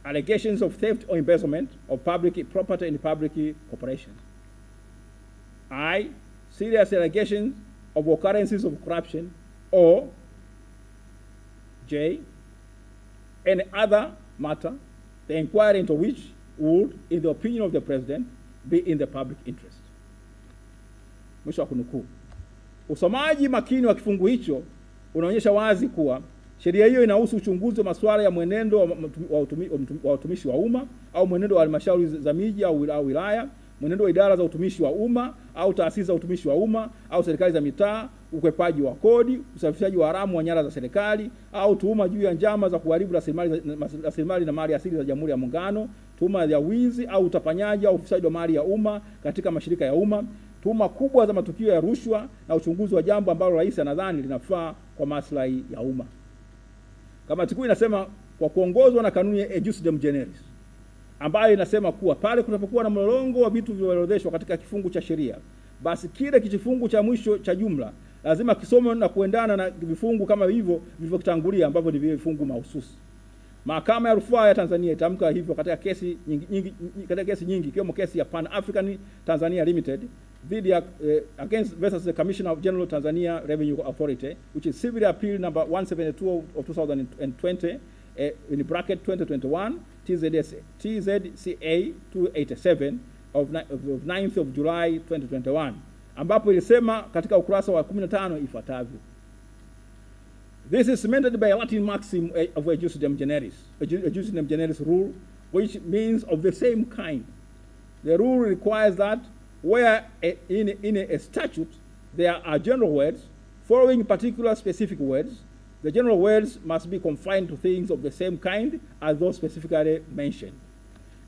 allegations of theft or embezzlement of public property in public corporations. I, serious allegations of occurrences of corruption. Or J, any other matter, the inquiry into which would, in the opinion of the president, be in the public interest. Mwisho wa kunukuu. Usomaji makini wa kifungu hicho unaonyesha wazi kuwa sheria hiyo inahusu uchunguzi wa masuala ya mwenendo wa utumishi wa umma au mwenendo wa halmashauri za miji au wilaya, mwenendo wa idara za utumishi wa umma au taasisi za utumishi wa umma au serikali za mitaa, ukwepaji wa kodi, usafirishaji wa haramu wa nyara za serikali au tuhuma juu ya njama za kuharibu rasilimali na mali asili za Jamhuri ya Muungano, tuhuma ya wizi au utapanyaji au ufisadi wa mali ya umma katika mashirika ya umma, tuhuma kubwa za matukio ya rushwa na uchunguzi wa jambo ambalo rais anadhani linafaa kwa maslahi ya umma. Kamati kuu inasema kwa kuongozwa na kanuni ya Ejus Dem Generis ambayo inasema kuwa pale kunapokuwa na mlolongo wa vitu vilivyoorodheshwa katika kifungu cha sheria, basi kile kifungu cha mwisho cha jumla lazima kisomwe na kuendana na vifungu kama hivyo vilivyotangulia ambavyo ni vifungu mahususi. Mahakama ya Rufaa ya Tanzania itamka hivyo katika kesi nyingi ikiwemo kesi ya Pan African Tanzania Limited dhidi ya against versus the Commissioner of General Tanzania Revenue Authority, which is civil appeal number 172 of 2020 in bracket 2021 TZCA 287 of 9th of July 2021, ambapo ilisema katika ukurasa wa 15 ifuatavyo: This is cemented by a Latin maxim of a Ejus Dem Generis rule, which means of the same kind. The rule requires that where in a statute there are general words following particular specific words, the general words must be confined to things of the same kind as those specifically mentioned.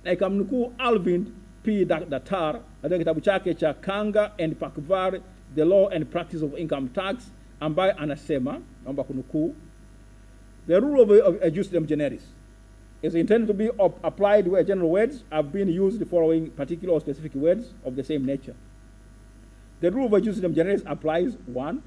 Na ikamnukuu Alvin P. Datar katika kitabu chake cha Kanga and Pakvar, The Law and Practice of Income Tax, ambaye anasema, naomba kunukuu, the rule of Ejus Dem Generis is intended to be applied where general words have been used following particular or specific words of the same nature. The rule of Ejus Dem Generis applies, 1,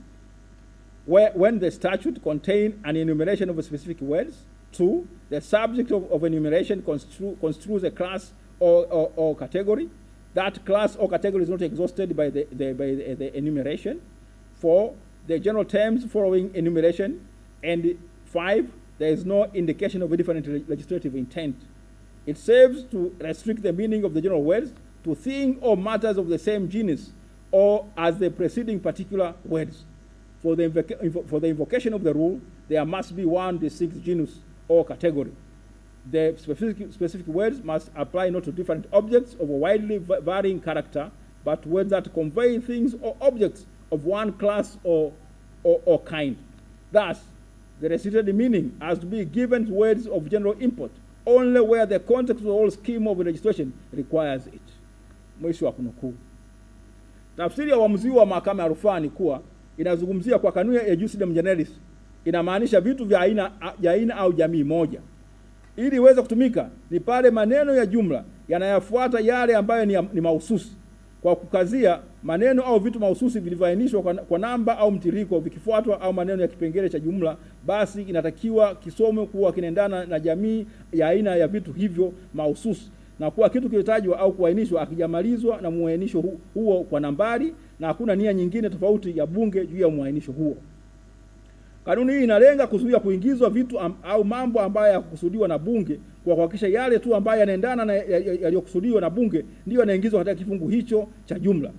when the statute contains an enumeration of specific words. 2, the subject of enumeration construes a class or category. That class or category is not exhausted by the enumeration. 4, the general terms following enumeration. And 5, there is no indication of a different legislative intent. It serves to restrict the meaning of the general words to things or matters of the same genus or as the preceding particular words. For the invocation of the rule, there must be one distinct genus or category. The specific words must apply not to different objects of a widely varying character, but words that convey things or objects of one class or kind. Thus, the recited meaning has to be given to words of general import only where the context of the whole scheme of legislation requires it. Mwisho wa kunukuu. Tafsiri ya uamuzi wa Mahakama ya Rufaa ni kuwa inazungumzia kwa kanuni ya Ejus Dem Generis inamaanisha vitu vya aina au jamii moja. Ili iweze kutumika ni pale maneno ya jumla yanayafuata yale ambayo ni mahususi. Kwa kukazia maneno au vitu mahususi vilivyoainishwa kwa namba au mtiririko vikifuatwa au maneno ya kipengele cha jumla, basi inatakiwa kisomwe kuwa kinaendana na jamii ya aina ya vitu hivyo mahususi, na kuwa kitu kilichotajwa au kuainishwa akijamalizwa na muainisho huo kwa nambari, na hakuna nia nyingine tofauti ya bunge juu ya muainisho huo. Kanuni hii inalenga kuzuia kuingizwa vitu au mambo ambayo yakusudiwa na bunge, kwa kuhakikisha yale tu ambayo yanaendana na yaliyokusudiwa na bunge ndio yanaingizwa katika kifungu hicho cha jumla.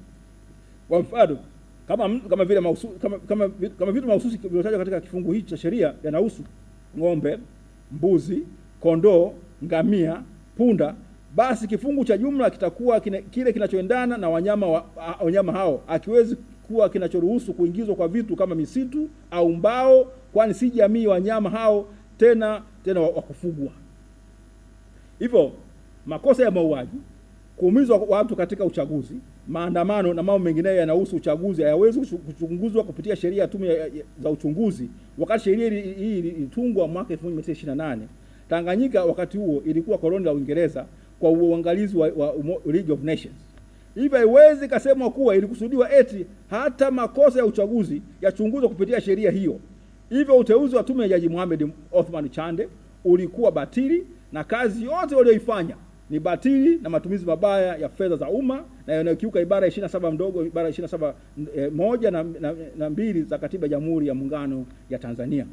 Kwa mfano, kama vitu mahususi vilivyotajwa katika kifungu hicho cha sheria yanahusu ng'ombe, mbuzi, kondoo, ngamia, punda, basi kifungu cha jumla kitakuwa kile kinachoendana na wanyama hao, akiwezi kuwa kinachoruhusu kuingizwa kwa vitu kama misitu au mbao, kwani si jamii wanyama hao tena wa kufugwa. Hivyo makosa ya mauaji, kuumizwa watu katika uchaguzi, maandamano na mambo mengine yanahusu uchaguzi hayawezi kuchunguzwa kupitia sheria ya tume za uchunguzi. Wakati sheria hii ilitungwa mwaka 1928, Tanganyika wakati huo ilikuwa koloni la Uingereza kwa uangalizi wa League of Nations. Hivyo haiwezi kasemwa kuwa ilikusudiwa eti hata makosa ya uchaguzi yachunguzwe kupitia sheria hiyo. Hivyo uteuzi wa tume ya Jaji Mohamed Othman Chande ulikuwa batili, na kazi yote walioifanya ni batili na matumizi mabaya ya fedha za umma, na yanayokiuka ibara 27 mdogo, ibara 27 moja na 2 za Katiba ya Jamhuri ya Muungano ya Tanzania.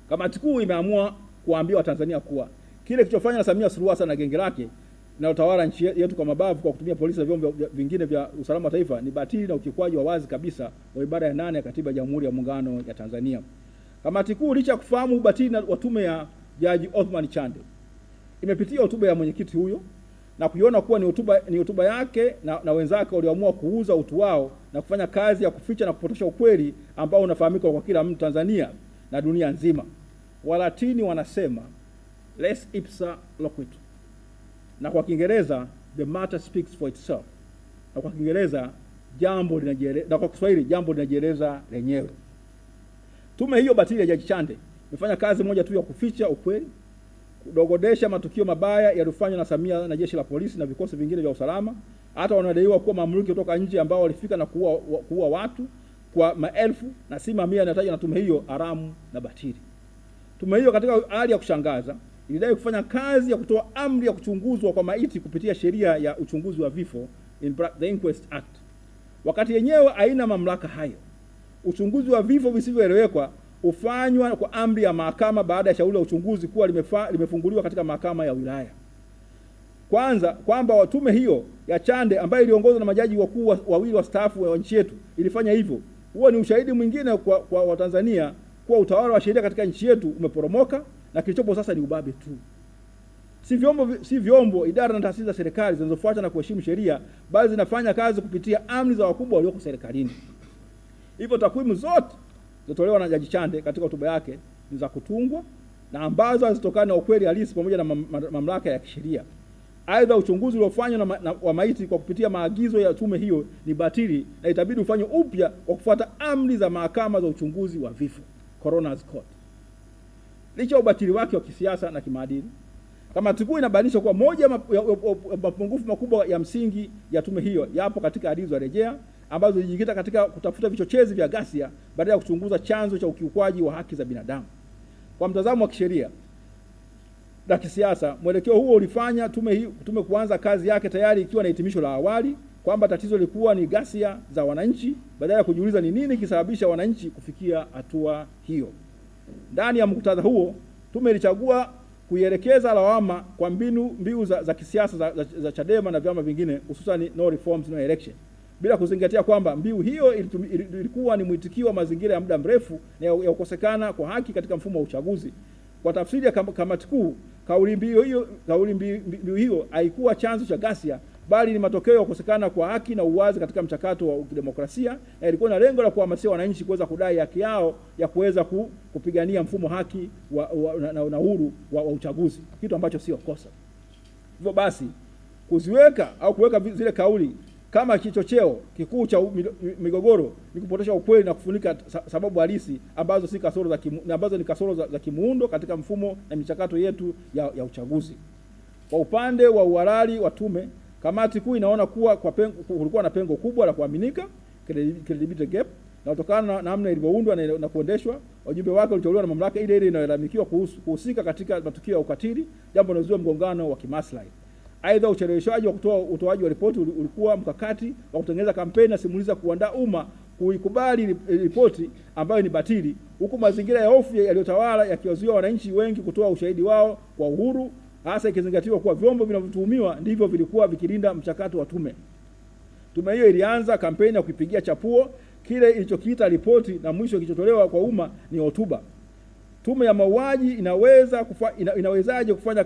Kamati kuu imeamua kuambia Watanzania kuwa kile kilichofanywa na Samia Suluhu Hassan na genge lake inayotawala nchi yetu kwa mabavu kwa kutumia polisi na vyombo vingine vya usalama wa taifa ni batili na ukiukwaji wa wazi kabisa wa ibara ya 8 ya Katiba ya Jamhuri ya Muungano ya Tanzania. Kamati kuu licha kufahamu ubatili wa tume ya Jaji Othman Chande imepitia hotuba ya mwenyekiti huyo na kuiona kuwa ni hotuba yake na wenzake walioamua kuuza utu wao na kufanya kazi ya kuficha na kupotosha ukweli ambao unafahamika kwa kila mtu Tanzania na dunia nzima. Walatini wanasema res ipsa loquitur, na kwa Kiingereza the matter speaks for itself, na kwa Kiingereza jambo linajieleza, na kwa Kiswahili jambo linajieleza lenyewe. Tume hiyo batili ya Jaji Chande imefanya kazi moja tu ya kuficha ukweli, kudogodesha matukio mabaya yaliyofanywa na Samia na jeshi la polisi na vikosi vingine vya usalama, hata wanadaiwa kuwa mamluki kutoka nje ambao walifika na kuua watu kwa maelfu na si mamia inatajwa na tume hiyo haramu na batili. Tume hiyo katika hali ya kushangaza ilidai kufanya kazi ya kutoa amri ya kuchunguzwa kwa maiti kupitia sheria ya uchunguzi wa vifo, the Inquest Act, wakati yenyewe haina mamlaka hayo. Uchunguzi wa vifo visivyoelewekwa hufanywa kwa amri ya mahakama baada ya shauri la uchunguzi kuwa limefunguliwa katika mahakama ya wilaya. Kwanza kwamba tume hiyo ya Chande ambayo iliongozwa na majaji wakuu wawili wastaafu wa nchi yetu ilifanya hivyo, huo ni ushahidi mwingine kwa Watanzania kuwa utawala wa sheria katika nchi yetu umeporomoka na kilichopo sasa ni ubabe tu. Si vyombo, idara na taasisi za serikali zinazofuata na kuheshimu sheria, bali zinafanya kazi kupitia amri za wakubwa walioko serikalini. Hivyo takwimu zote zilizotolewa na Jaji Chande katika hotuba yake ni za kutungwa na ambazo hazitokana na ukweli halisi pamoja na mamlaka ya kisheria. Aidha, uchunguzi uliofanywa wa maiti kwa kupitia maagizo ya tume hiyo ni batili na itabidi ufanywe upya kwa kufuata amri za mahakama za uchunguzi wa vifo, Coroner's Court. Licha ubatili wake wa kisiasa na kimaadili, kamati kuu inabainisha kuwa moja mapungufu makubwa ya msingi ya tume hiyo yapo katika hadithi za rejea ambazo zilijikita katika kutafuta vichochezi vya ghasia badala ya kuchunguza chanzo cha ukiukwaji wa haki za binadamu. Kwa mtazamo wa kisheria na kisiasa, mwelekeo huo ulifanya tume kuanza kazi yake tayari ikiwa na hitimisho la awali kwamba tatizo lilikuwa ni ghasia za wananchi badala ya kujiuliza ni nini kisababisha wananchi kufikia hatua hiyo. Ndani ya muktadha huo, tume ilichagua kuielekeza lawama kwa mbiu za kisiasa za Chadema na vyama vingine, hususan no reforms no election, bila kuzingatia kwamba mbiu hiyo ilikuwa ni mwitikio wa mazingira ya muda mrefu na ya kukosekana kwa haki katika mfumo wa uchaguzi. Kwa tafsiri ya kamati kuu, kauli mbiu hiyo haikuwa chanzo cha ghasia, bali ni matokeo ya kukosekana kwa haki na uwazi katika mchakato wa kidemokrasia, na ilikuwa na lengo la kuhamasisha wananchi kuweza kudai haki yao ya kuweza kupigania mfumo haki na uhuru wa uchaguzi, kitu ambacho sio kosa. Hivyo basi kuziweka au kuweka zile kauli kama kichocheo kikuu cha migogoro ni kupotosha ukweli na kufunika sababu halisi ambazo si kasoro ambazo ni kasoro za kimuundo katika mfumo na michakato yetu ya uchaguzi. Kwa upande wa uhalali wa tume, kamati kuu inaona kuwa kulikuwa na pengo kubwa la kuaminika, credibility gap, na kutokana na namna ilivyoundwa na kuendeshwa, wajumbe wake waliteuliwa na mamlaka ile inayolalamikiwa kuhusika katika matukio ya ukatili, jambo linalozua mgongano wa kimaslahi. Aidha, ucheleweshaji wa utoaji wa ripoti ulikuwa mkakati wa kutengeneza kampeni na simulizi za kuandaa umma kuikubali ripoti ambayo ni batili, huku mazingira ya hofu yaliyotawala yakiwazuia wananchi wengi kutoa ushahidi wao kwa uhuru, hasa ikizingatiwa kuwa vyombo vinavyotuhumiwa ndivyo vilikuwa vikilinda mchakato wa tume. Tume hiyo ilianza kampeni ya kuipigia chapuo kile ilichokiita ripoti, na mwisho kilichotolewa kwa umma ni hotuba. Tume ya mauaji inawezaje kufanya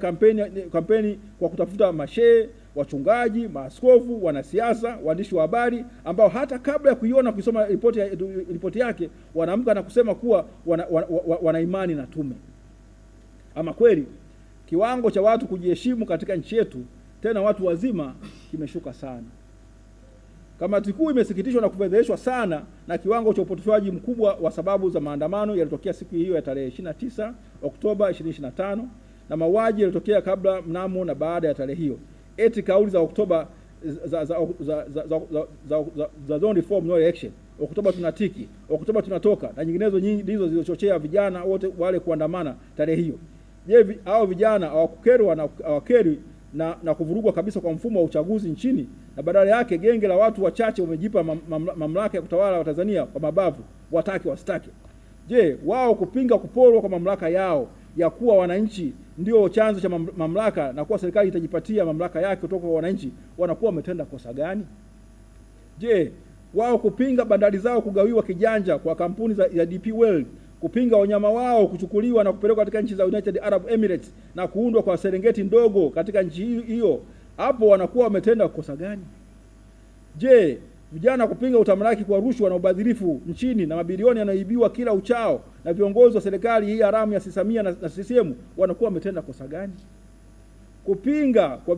kampeni kwa kutafuta mashehe, wachungaji, maaskofu, wanasiasa, waandishi wa habari ambao hata kabla ya kuiona kusoma ripoti yake wanaamka na kusema kuwa wana imani na tume? Ama kweli kiwango cha watu kujiheshimu katika nchi yetu, tena watu wazima, kimeshuka sana. Kamati kuu imesikitishwa na kufedheheshwa sana na kiwango cha upotoshaji mkubwa wa sababu za maandamano yalitokea siku hiyo ya tarehe 29 Oktoba 2025 na mauaji yalitokea kabla, mnamo na baada ya tarehe hiyo. Eti kauli za Oktoba za zone reform no election, Oktoba tunatiki, Oktoba tunatoka na nyinginezo nyingi ndizo zilizochochea vijana wote wale kuandamana tarehe hiyo. Je, hao vijana hawakukerwa na hawakeri na kuvurugwa kabisa kwa mfumo wa uchaguzi nchini, na badala yake genge la watu wachache wamejipa mamlaka ya kutawala wa Tanzania kwa mabavu, watake wasitake? Je, wao kupinga kuporwa kwa mamlaka yao ya kuwa wananchi ndio chanzo cha mamlaka na kuwa serikali itajipatia mamlaka yake kutoka kwa wananchi, wanakuwa wametenda kosa gani? Je, wao kupinga bandari zao kugawiwa kijanja kwa kampuni ya DP World, kupinga wanyama wao kuchukuliwa na kupelekwa katika nchi za United Arab Emirates na kuundwa kwa Serengeti ndogo katika nchi hiyo, hapo wanakuwa wametenda kosa gani? Je, vijana kupinga utamalaki kwa rushwa na ubadhirifu nchini na mabilioni yanayoibiwa kila uchao na viongozi wa serikali hii haramu ya Samia na CCM, wanakuwa wametenda kosa gani? Kupinga kwa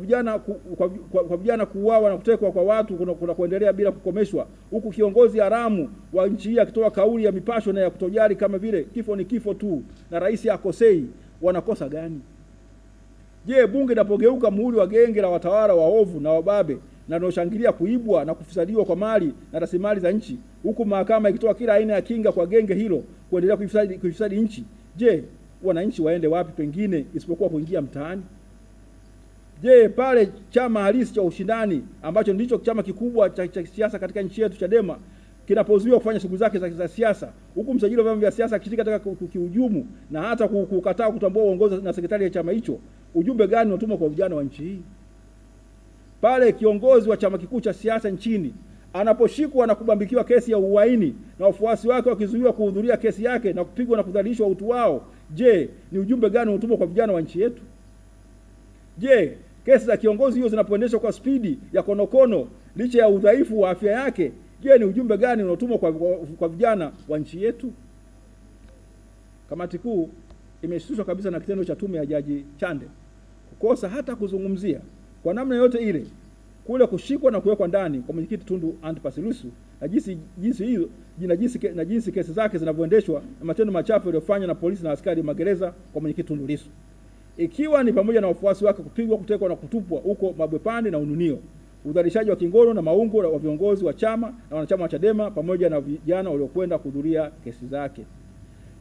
vijana kuuawa na kutekwa kwa watu kuna kuendelea bila kukomeshwa, huku kiongozi haramu wa nchi hii akitoa kauli ya mipasho na ya kutojali kama vile kifo ni kifo tu na rais akosei, wanakosa gani? Je, bunge linapogeuka muhuri wa genge la watawala waovu na wababe na wanaoshangilia kuibwa na kufisadiwa kwa mali na rasilimali za nchi, huku mahakama ikitoa kila aina ya kinga kwa genge hilo kuendelea kuifisadi nchi, je, wananchi waende wapi pengine isipokuwa kuingia mtaani? Je, pale chama halisi cha ushindani ambacho ndicho chama kikubwa cha siasa katika nchi yetu, Chadema, kinapozuiwa kufanya shughuli zake za siasa, huku msajili wa vyama vya siasa akishiriki katika kukihujumu na hata kukataa kutambua uongozi na sekretari ya chama hicho, ujumbe gani unatumwa kwa vijana wa nchi hii? Pale kiongozi wa chama kikuu cha siasa nchini anaposhikwa na kubambikiwa kesi ya uhaini na wafuasi wake wakizuiwa kuhudhuria kesi yake na kupigwa na kudhalilishwa utu wao, je, ni ujumbe gani unatumwa kwa vijana wa nchi yetu? Je, kesi za kiongozi hiyo zinapoendeshwa kwa spidi ya konokono licha ya udhaifu wa afya yake, je, ni ujumbe gani unaotumwa kwa vijana wa nchi yetu? Kamati kuu imeshtushwa kabisa na kitendo cha tume ya Jaji Chande kukosa hata kuzungumzia kwa namna yote ile kule kushikwa na kuwekwa ndani kwa mwenyekiti Tundu Antipas Lissu na jinsi kesi zake zinavyoendeshwa na matendo machafu yaliyofanywa na polisi na askari magereza kwa mwenyekiti Tundu Lissu, ikiwa ni pamoja na wafuasi wake kupigwa, kutekwa na kutupwa huko Mabwepande na Ununio, udhalilishaji wa kingono na maungo wa viongozi wa chama na wanachama wa Chadema pamoja na vijana waliokwenda kuhudhuria kesi zake.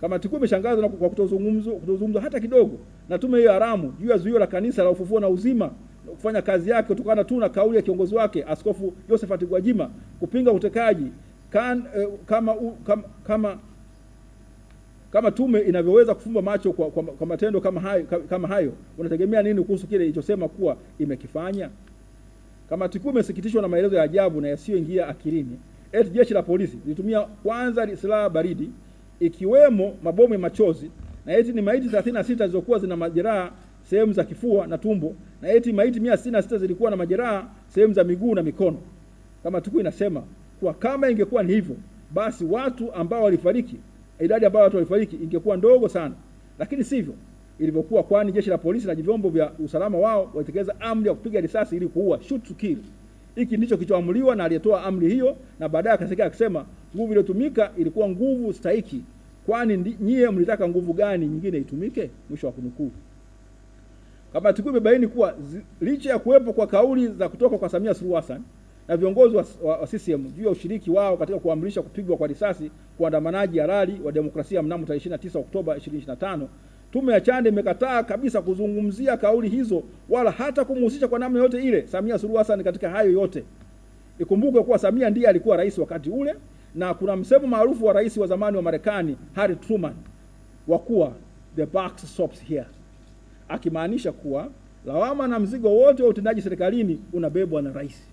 Kamati kuu imeshangazwa kwa kutozungumzwa hata kidogo na tume hiyo haramu juu ya zuio la kanisa la Ufufuo na Uzima kufanya kazi yake kutokana tu na kauli ya kiongozi wake Askofu Josephat Gwajima kupinga utekaji. Kama tume inavyoweza kufumba macho kwa matendo kama hayo, unategemea nini kuhusu kile ilichosema kuwa imekifanya? Kamati kuu imesikitishwa na maelezo ya ajabu na yasiyoingia akilini eti jeshi la polisi lilitumia kwanza silaha baridi ikiwemo mabomu ya machozi, na eti ni maiti 36 zilizokuwa zina majeraha sehemu za kifua na tumbo, na eti maiti 166 zilikuwa na majeraha sehemu za miguu na mikono. Kamati kuu inasema kuwa kama ingekuwa ni hivyo, basi watu ambao walifariki, idadi ambayo watu walifariki ingekuwa ndogo sana, lakini sivyo ilivyokuwa, kwani jeshi la polisi na vyombo vya usalama wao walitekeleza amri ya kupiga risasi ili kuua, shoot to kill. Hiki ndicho kilichoamuliwa na aliyetoa amri hiyo, na baadaye akasikia akisema nguvu iliyotumika ilikuwa nguvu stahiki, kwani nyie mlitaka nguvu gani nyingine itumike? Mwisho wa kunukuu. Kamati kuu imebaini kuwa licha ya kuwepo kwa kauli za kutoka kwa Samia Suluhu Hassan na viongozi wa CCM juu ya ushiriki wao katika kuamrisha kupigwa kwa risasi kwa waandamanaji halali wa demokrasia mnamo 29 Oktoba 2025, tume ya Chande imekataa kabisa kuzungumzia kauli hizo wala hata kumhusisha kwa namna yote ile Samia Suluhu Hassan katika hayo yote. Ikumbuke kuwa Samia ndiye alikuwa rais wakati ule, na kuna msemo maarufu wa rais wa zamani wa Marekani Harry Truman wa kuwa the buck stops here, akimaanisha kuwa lawama na mzigo wote wa utendaji serikalini unabebwa na rais.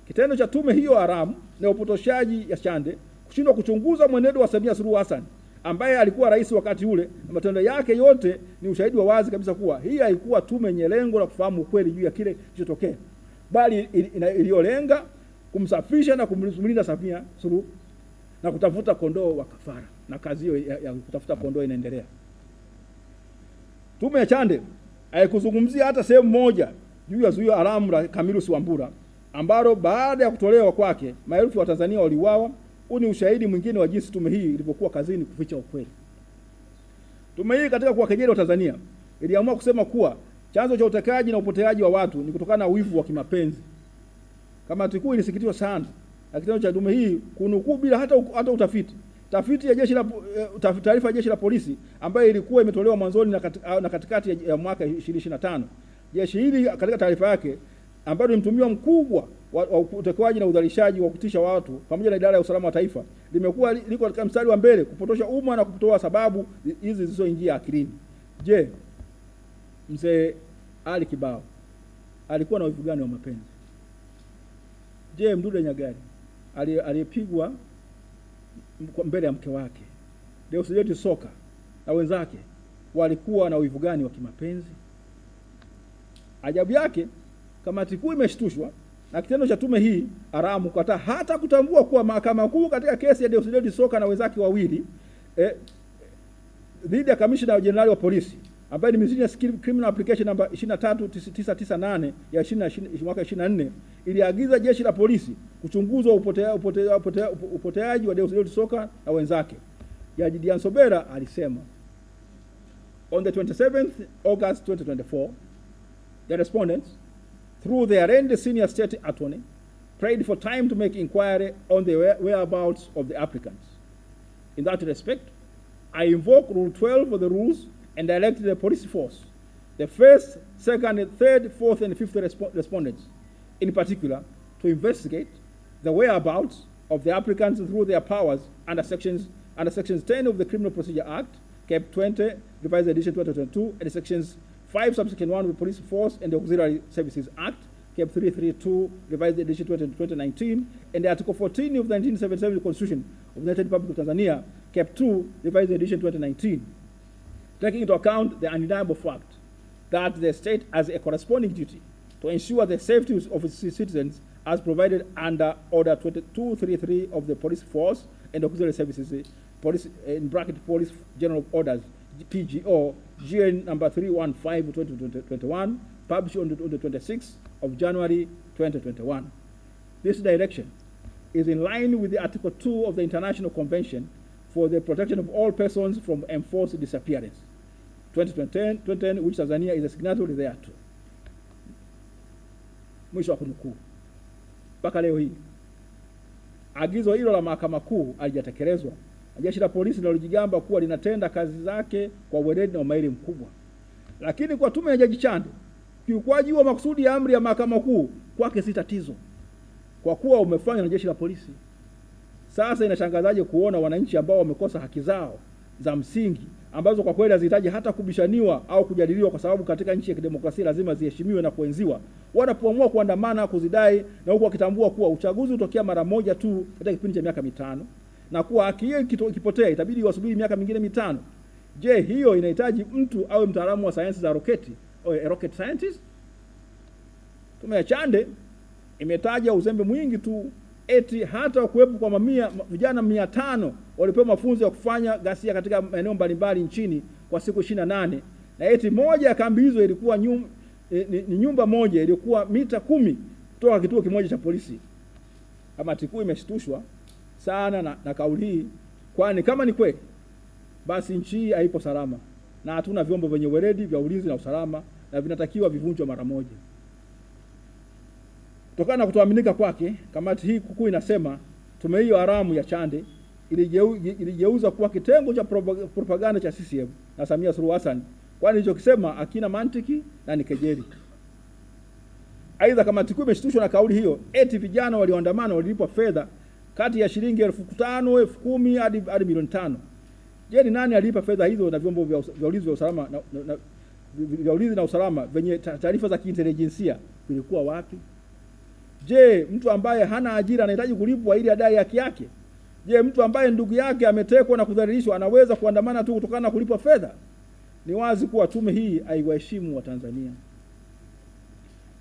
Kitendo cha tume hiyo haramu na upotoshaji ya Chande kushindwa kuchunguza mwenendo wa Samia Suluhu Hassan ambaye alikuwa rais wakati ule na matendo yake yote ni ushahidi wa wazi kabisa kuwa hii haikuwa tume yenye lengo la kufahamu ukweli juu ya kile kilichotokea, bali iliyolenga kumsafisha na kumlinda Samia Suluhu na kutafuta kondoo wa kafara, na kazi hiyo ya kutafuta kondoo inaendelea. Tume ya Chande haikuzungumzia hata sehemu moja juu ya zuio haramu la Camillus Wambura ambalo baada ya kutolewa kwake maelfu wa Tanzania waliuawa. Huu ni ushahidi mwingine wa jinsi tume hii ilivyokuwa kazini kuficha ukweli. Tume hii katika kuwakejeli wa Tanzania iliamua kusema kuwa chanzo cha utekaji na upoteaji wa watu ni kutokana na wivu wa kimapenzi. Kamati kuu ilisikitishwa sana na kitendo cha tume hii kunukuu bila hata utafiti taarifa ya jeshi la polisi ambayo ilikuwa imetolewa mwanzoni na katikati ya mwaka 2025. Jeshi hili katika taarifa yake ambayo ni mtumiwa mkubwa wa utekaji na udhalilishaji wa kutisha watu pamoja na idara ya usalama wa taifa limekuwa liko katika mstari wa mbele kupotosha umma na kutoa sababu hizi zisizoingia akilini. Je, mzee Ali Kibao alikuwa na wivu gani wa mapenzi? Je, Mdude Nyagali aliyepigwa mbele ya mke wake, Deusdedith Soka na wenzake walikuwa na wivu gani wa kimapenzi? Ajabu yake, kamati kuu imeshtushwa na kitendo cha tume hii haramu kukataa hata kutambua kuwa mahakama kuu katika kesi ya Deusdedith Soka na wenzake wawili dhidi ya kamishna jenerali wa polisi ambaye ni Miscellaneous Criminal Application number 23998 ya mwaka 24 iliagiza jeshi la polisi kuchunguzwa upoteaji wa Deusdedith Soka na wenzake. Jaji Dian Sobera alisema, on the 27th August 2024, the respondents, through their arraigned senior state attorney, prayed for time to make inquiry on the whereabouts of the applicants. In that respect, I invoke Rule 12 of the rules and directed the police force, the first, second, third, fourth, and fifth respondents, in particular, to investigate the whereabouts of the applicants through their powers under sections 10 of the Criminal Procedure Act, Cap 20, revised edition 2022, and sections 5, subsection 1 of the Police Force and the Auxiliary Services Act, Cap 332, revised edition 2019, and the Article 14 of the 1977 Constitution of the United Republic of Tanzania, Cap 2, revised edition 2019. Taking into account the undeniable fact that the state has a corresponding duty to ensure the safety of its citizens as provided under Order 2233 of the Police Force and Auxiliary Services, Police, in bracket Police General Orders, PGO, GN number 315 2021, published on the 26th of January 2021. This direction is in line with the Article 2 of the International Convention for the Protection of All Persons from Enforced Disappearance, 2010, which Tanzania is a signatory thereto. Mwisho wa kunukuu. Mpaka leo hii agizo hilo la mahakama kuu halijatekelezwa. Jeshi la polisi linalojigamba kuwa linatenda kazi zake kwa weledi na umahiri mkubwa. Lakini kwa tume ya Jaji Chande, kiukwaji wa makusudi ya amri ya mahakama kuu kwake si tatizo, kwa kuwa umefanywa na jeshi la polisi. Sasa inashangazaje kuona wananchi ambao wamekosa haki zao za msingi ambazo kwa kweli hazihitaji hata kubishaniwa au kujadiliwa, kwa sababu katika nchi ya kidemokrasia lazima ziheshimiwe na kuenziwa, wanapoamua kuandamana kuzidai, na huku wakitambua kuwa uchaguzi utokea mara moja tu katika kipindi cha miaka mitano, na kuwa haki hiyo ikipotea itabidi wasubiri miaka mingine mitano. Je, hiyo inahitaji mtu awe mtaalamu wa sayansi za roketi, rocket scientist? Tume ya Chande imetaja uzembe mwingi tu, eti hata kuwepo kwa vijana 500 walipewa mafunzo ya kufanya ghasia katika maeneo mbalimbali nchini kwa siku 28, na eti moja ya kambi hizo ilikuwa ni nyumba moja ilikuwa mita 10 kutoka kituo kimoja cha polisi. Kamati kuu imeshtushwa sana na kauli hii, kwani kama ni kweli basi nchi hii haipo salama na hatuna vyombo vyenye weledi vya ulinzi na usalama, na vinatakiwa vivunjwe mara moja. Kutokana na kutoaminika kwake, kamati hii kuu inasema tume hiyo haramu ya Chande iligeuza kuwa kitengo cha propaganda cha CCM na Samia Suluhu Hassan, kwani ilichokisema hakina mantiki na ni kejeli. Aidha, kamati kuu imeshtushwa na kauli hiyo eti vijana walioandamana walilipwa fedha kati ya shilingi 5,000, 10,000 hadi milioni 5. Je, ni nani alipa fedha hizo na vyombo vya ulinzi vya usalama vya ulinzi na usalama venye taarifa za kiintelijensia vilikuwa wapi? Je, mtu ambaye hana ajira anahitaji kulipwa ili adai haki yake? Je, mtu ambaye ndugu yake ametekwa na kudhalilishwa anaweza kuandamana tu kutokana na kulipwa fedha? Ni wazi kuwa tume hii haiwaheshimu Watanzania.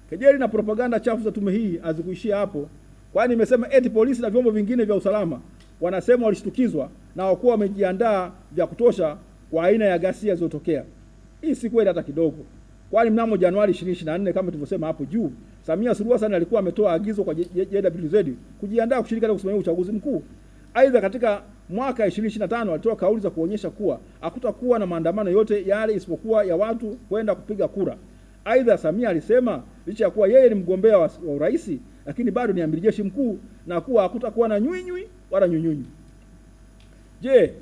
Kejeli na propaganda chafu za tume hii hazikuishia hapo, kwani imesema eti polisi na vyombo vingine vya usalama wanasema walishtukizwa na wakuwa wamejiandaa vya kutosha kwa aina ya ghasia zilizotokea. Hii si kweli hata kidogo, kwani mnamo Januari 2024 kama tulivyosema hapo juu, Samia Suluhu Hassan alikuwa ametoa agizo kwa JWTZ kujiandaa kushiriki katika kusimamia uchaguzi mkuu. Aidha, katika mwaka 2025 alitoa kauli za kuonyesha kuwa hakutakuwa na maandamano yote yale isipokuwa ya watu kwenda kupiga kura. Aidha, Samia alisema licha ya kuwa yeye ni mgombea wa urais, lakini bado ni amiri jeshi mkuu na kuwa hakutakuwa na nywinywi wala nyunyunyi. Je,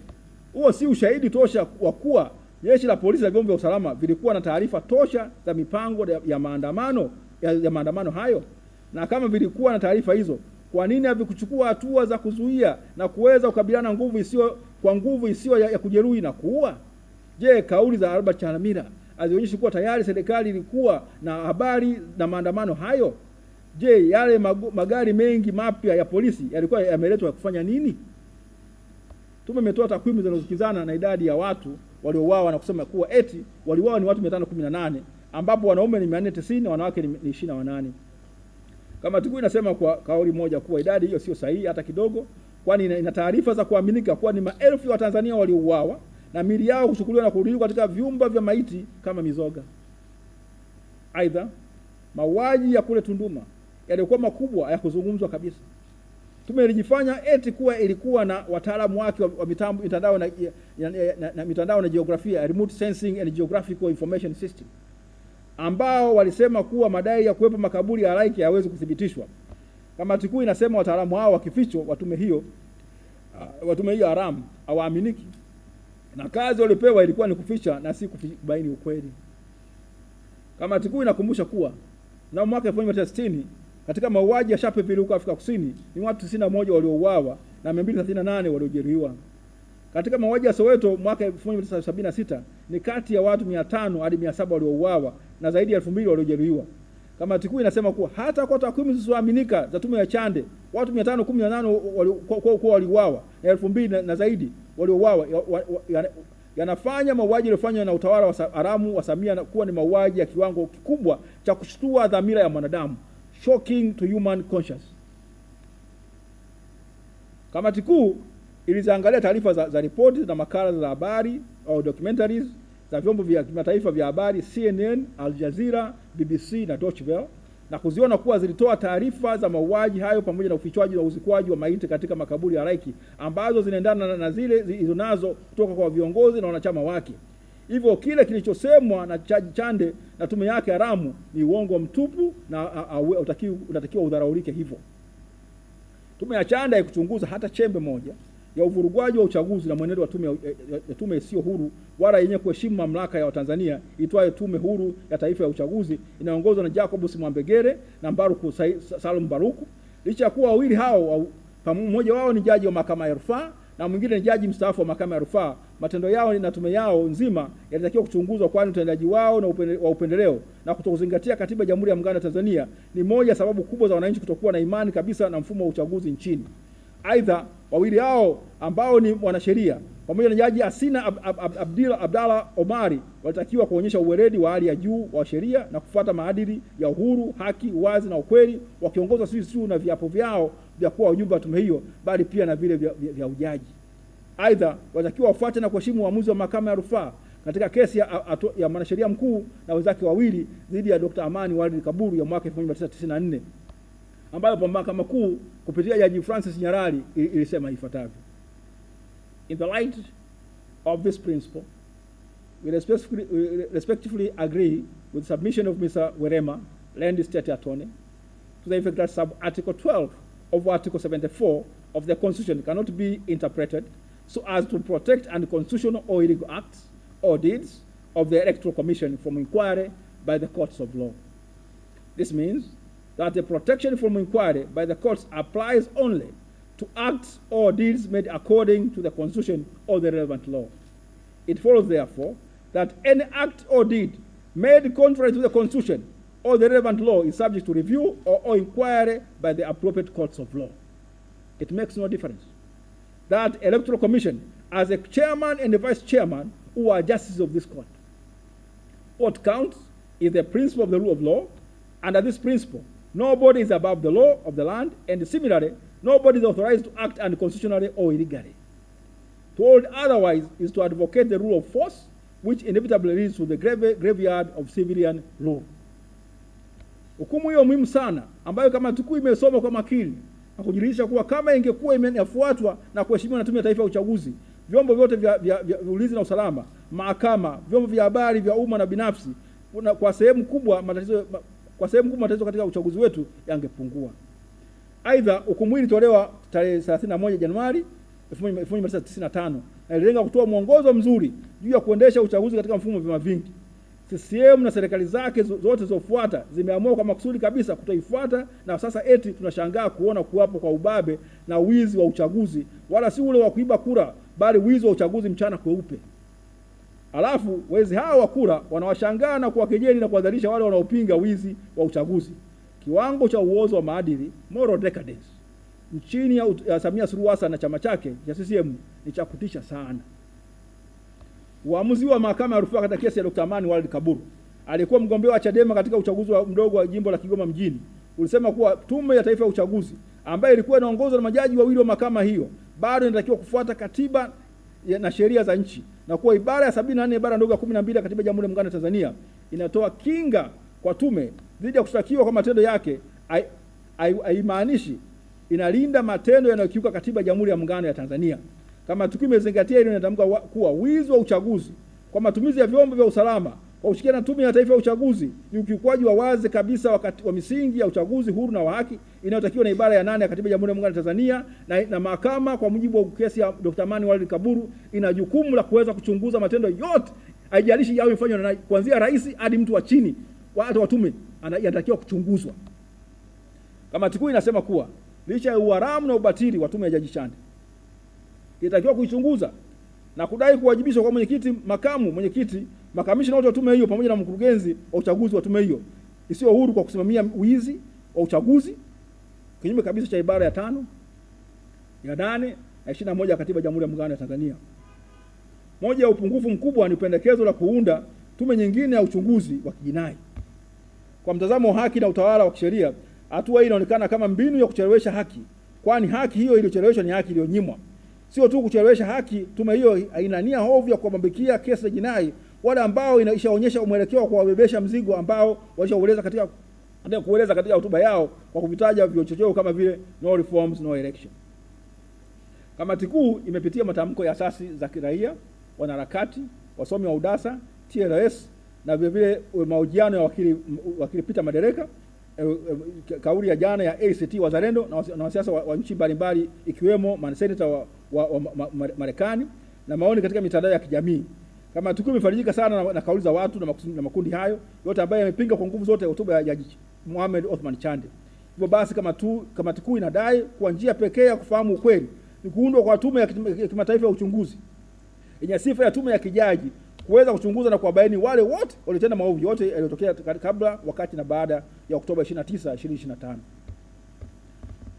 huo si ushahidi tosha wa kuwa jeshi la polisi na vyombo vya usalama vilikuwa na taarifa tosha za mipango ya maandamano hayo? Na kama vilikuwa na taarifa hizo, kwa nini havikuchukua hatua za kuzuia na kuweza kukabiliana nguvu isiyo ya kujeruhi na kuua? Je, kauli za Albert Chalamila hazionyeshi kuwa tayari serikali ilikuwa na habari na maandamano hayo? Je, yale magari mengi mapya ya polisi yalikuwa yameletwa kufanya nini? Tume imetoa takwimu zinazokizana na idadi ya watu waliouawa na kusema kuwa eti waliuawa ni watu 518 ambapo wanaume ni 490 na wanawake ni 28. Kamati kuu inasema kwa kauli moja kuwa idadi hiyo sio sahihi hata kidogo, kwani ina taarifa za kuaminika kuwa ni maelfu ya Watanzania waliouawa na miili yao kuchukuliwa na kurudishwa katika vyumba vya maiti kama mizoga. Aidha, mauaji ya kule Tunduma yalikuwa makubwa ya kuzungumzwa kabisa. Tume ilijifanya eti kuwa ilikuwa na wataalamu wake wa mitandao na jiografia, remote sensing and geographical information system, ambao walisema kuwa madai ya kuwepo makaburi ya halaiki hayawezi kuthibitishwa. Kamati kuu inasema wataalamu hao wa kificho wa tume hiyo haramu hawaaminiki, na kazi waliopewa ilikuwa ni kuficha na si kubaini ukweli. Kamati kuu inakumbusha kuwa na mwaka 1960 katika mauaji ya Sharpeville huko Afrika Kusini ni watu 91 waliouawa na 238 waliojeruhiwa. Katika mauaji ya Soweto mwaka 1976 ni kati ya watu 500 hadi 700 waliouawa na zaidi ya 2000 waliojeruhiwa. Kamati kuu inasema kuwa hata kwa takwimu zisizoaminika za tume ya Chande, watu 518 waliuawa na 2000 na zaidi waliouawa yanafanya mauaji yaliyofanywa na utawala wa haramu wa Samia kuwa ni mauaji ya kiwango kikubwa cha kushtua dhamira ya mwanadamu, shocking to human conscience. Kamati kuu iliziangalia taarifa za ripoti na makala za habari au documentaries za vyombo vya kimataifa vya habari CNN, Al Jazeera, BBC na Deutsche Welle, na kuziona kuwa zilitoa taarifa za mauaji hayo pamoja na ufichwaji na uzikwaji wa maiti katika makaburi ya halaiki ambazo zinaendana na zile zilizonazo kutoka kwa viongozi na wanachama wake. Hivyo kile kilichosemwa na Chande na tume yake haramu ni uongo mtupu na unatakiwa udharaulike hivyo. Tume ya Chande haikuchunguza hata chembe moja ya uvurugwaji wa uchaguzi na mwenendo wa tume isiyo huru wala yenye kuheshimu mamlaka ya Watanzania itwaye Tume Huru ya Taifa ya Uchaguzi inaongozwa na Jacobus Mwambegele na Mbaruku Salum Baruku. Licha ya kuwa wawili hao, mmoja wao ni jaji wa mahakama ya rufaa na mwingine ni jaji mstaafu wa mahakama ya rufaa, matendo yao na tume yao nzima yalitakiwa kuchunguzwa, kwani utendaji wao na wa upendeleo na kutokuzingatia katiba ya Jamhuri ya Muungano wa Tanzania ni moja sababu kubwa za wananchi kutokuwa na imani kabisa na mfumo wa uchaguzi nchini. Aidha, wawili hao ambao ni wanasheria pamoja na jaji Asina Abdalla Omari walitakiwa kuonyesha uweledi wa hali ya juu wa sheria na kufuata maadili ya uhuru, haki, uwazi na ukweli, wakiongozwa si na viapo vyao vya kuwa wajumbe wa tume hiyo bali pia na vile vya ujaji. Aidha, walitakiwa wafuate na kuheshimu uamuzi wa mahakama ya rufaa katika kesi ya mwanasheria mkuu na wenzake wawili dhidi ya Dr. Amani Walid Kaburu ya mwaka 1994 ambayo mahakama kuu kupitia Jaji Francis Nyarali ilisema ifuatavyo: In the light of this principle, we respectfully agree with submission of Mr. Werema, Land State Attorney, to the effect that sub-article 12 of Article 74 of the Constitution cannot be interpreted so as to protect unconstitutional or illegal acts or deeds of the Electoral Commission from inquiry by the courts of law. This means that the protection from inquiry by the courts applies only to acts or deeds made according to the Constitution or the relevant law. It follows, therefore, that any act or deed made contrary to the Constitution or the relevant law is subject to review or inquiry by the appropriate courts of law. It makes no difference that Electoral Commission as a chairman and a vice chairman who are justices of this court. What counts is the principle of the rule of law. Under this principle, nobody is above the law of the land, and similarly, nobody is authorized to act unconstitutionally or illegally. To hold otherwise is to advocate the rule of force, which inevitably leads to the graveyard of civilian rule. Hukumu hiyo muhimu sana ambayo kamati kuu imesoma kwa makini na kujiridhisha kuwa kama ingekuwa imefuatwa na kuheshimiwa na Tume ya Taifa ya Uchaguzi, vyombo vyote vya ulinzi na usalama, mahakama, vyombo vya habari vya umma na binafsi, kwa sehemu kubwa matatizo katika uchaguzi wetu yangepungua. Aidha, hukumu hii ilitolewa tarehe 31 Januari 1995 na ililenga kutoa mwongozo mzuri juu ya kuendesha uchaguzi katika mfumo wa vyama vingi. CCM na serikali zake zote zilizofuata zimeamua kwa makusudi kabisa kutoifuata, na sasa eti tunashangaa kuona kuwapo kwa ubabe na wizi wa uchaguzi, wala si ule wa kuiba kura bali wizi wa uchaguzi mchana kweupe. Alafu wezi hao wa kura wanawashangaa na kuwakejeli na kuwadhalisha wale wanaopinga wizi wa uchaguzi. Kiwango cha uozo wa maadili, moral decadence, nchini ya Samia Suluhu Hassan na chama chake cha CCM ni cha kutisha sana. Uamuzi wa mahakama ya rufaa katika kesi ya Dr. Amani Walid Kaburu, aliyekuwa mgombea wa Chadema katika uchaguzi wa mdogo wa jimbo la Kigoma mjini, ulisema kuwa Tume ya Taifa ya Uchaguzi ambayo ilikuwa inaongozwa na majaji wawili wa mahakama hiyo bado inatakiwa kufuata katiba na sheria za nchi, na kuwa ibara ya 74 ibara ndogo ya 12 ya Katiba ya Jamhuri ya Muungano wa Tanzania inatoa kinga kwa tume dhidi ya kushtakiwa kwa matendo yake, haimaanishi inalinda matendo yanayokiuka katiba ya Jamhuri ya Muungano ya Tanzania. Kama tukimezingatia hilo, inatamka kuwa wizi wa uchaguzi kwa matumizi ya vyombo vya usalama kwa kushirikiana na Tume ya Taifa ya Uchaguzi ni ukiukwaji wa wazi kabisa wa misingi ya uchaguzi huru na wa haki inayotakiwa na ibara ya 8 ya Katiba ya Jamhuri ya Muungano wa Tanzania, na mahakama kwa mujibu wa kesi ya Dr. Amani Walid Kaburu ina jukumu la kuweza kuchunguza matendo yote, haijalishi yao imefanywa na kuanzia rais hadi mtu wa chini hata wa tume anatakiwa kuchunguzwa. Kamati kuu inasema kuwa licha ya uharamu na ubatili wa tume ya Jaji Chande, inatakiwa kuichunguza na kudai kuwajibishwa kwa mwenyekiti, makamu mwenyekiti, makamishna wote wa tume hiyo pamoja na mkurugenzi wa uchaguzi wa tume hiyo isiyo huru kwa kusimamia wizi wa uchaguzi kinyume kabisa cha ibara ya 5, ya 8 na 21 ya Katiba ya Jamhuri ya Muungano wa Tanzania. Moja ya upungufu mkubwa ni pendekezo la kuunda tume nyingine ya uchunguzi wa kijinai. Kwa mtazamo wa haki na utawala wa kisheria, hatua hii inaonekana kama mbinu ya kuchelewesha haki, kwani haki hiyo iliyocheleweshwa ni haki iliyonyimwa. Sio tu kuchelewesha haki, tume hiyo haina nia hofu ya kuwabambikia kesi za jinai wale ambao inaishaonyesha mwelekeo wa kuwabebesha mzigo ambao walishaeleza katika hotuba yao kwa kuvitaja vichocheo kama vile no reforms no election. Kamati kuu imepitia matamko ya asasi za kiraia, wanaharakati, wasomi wa UDASA, TLS na vile vile mahojiano ya wakili Peter Madereka, kauli ya jana ya ACT Wazalendo na wasiasa wa nchi mbalimbali ikiwemo maseneta wa Marekani na maoni katika mitandao ya kijamii. Kamati kuu imefarijika sana na kauli za watu na makundi hayo yote ambayo yamepinga kwa nguvu zote hotuba ya Jaji Mohamed Othman Chande. Hivyo basi kamati kuu inadai kwa njia pekee ya kufahamu ukweli ni kuundwa kwa tume ya kimataifa ya uchunguzi yenye sifa ya tume ya kijaji kuweza kuchunguza na kuwabaini wale wote waliotenda maovu yote yaliyotokea kabla, wakati na baada ya Oktoba 29, 2025.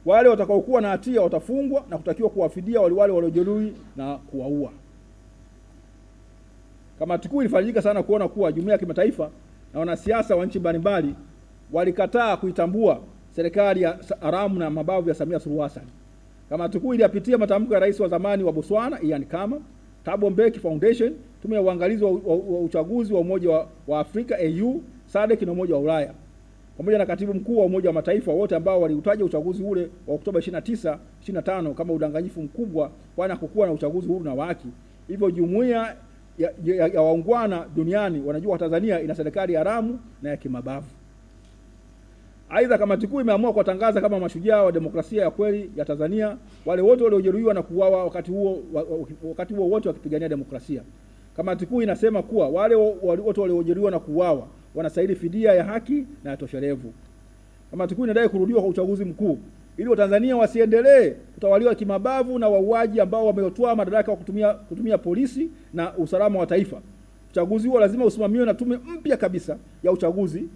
Wale watakaokuwa na hatia watafungwa na kutakiwa kuwafidia wale waliojeruhi na kuwaua. Kamati kuu ilifarijika sana kuona kuwa jumuiya ya kimataifa na wanasiasa wa nchi mbalimbali walikataa kuitambua serikali ya haramu na mabavu ya Samia Suluhu Hassan. Kamati kuu iliyapitia matamko ya rais wa zamani wa Botswana Ian Khama, Thabo Mbeki Foundation, tume ya uangalizi wa uchaguzi wa Umoja wa Afrika AU, SADC na Umoja wa Ulaya, pamoja na katibu mkuu wa Umoja wa Mataifa, wote ambao waliutaja uchaguzi ule wa Oktoba 29, 25 kama udanganyifu mkubwa, kwani hakukuwa na uchaguzi huru na wa haki. Hivyo jumuiya ya waungwana duniani wanajua Tanzania ina serikali haramu na ya kimabavu. Aidha, kamati kuu imeamua kuwatangaza kama mashujaa wa demokrasia ya kweli ya Tanzania wale wote waliojeruhiwa na kuuawa wakati huo wote wakipigania demokrasia. Kamati kuu inasema kuwa wale wote waliojeruhiwa na kuuawa wanastahili fidia ya haki na ya toshelevu. Kamati kuu inadai kurudiwa kwa uchaguzi mkuu ili Watanzania wasiendelee kutawaliwa kimabavu na wauaji ambao wameotoa madaraka wa kutumia polisi na usalama wa taifa. Uchaguzi huo lazima usimamiwe na tume mpya kabisa ya uchaguzi.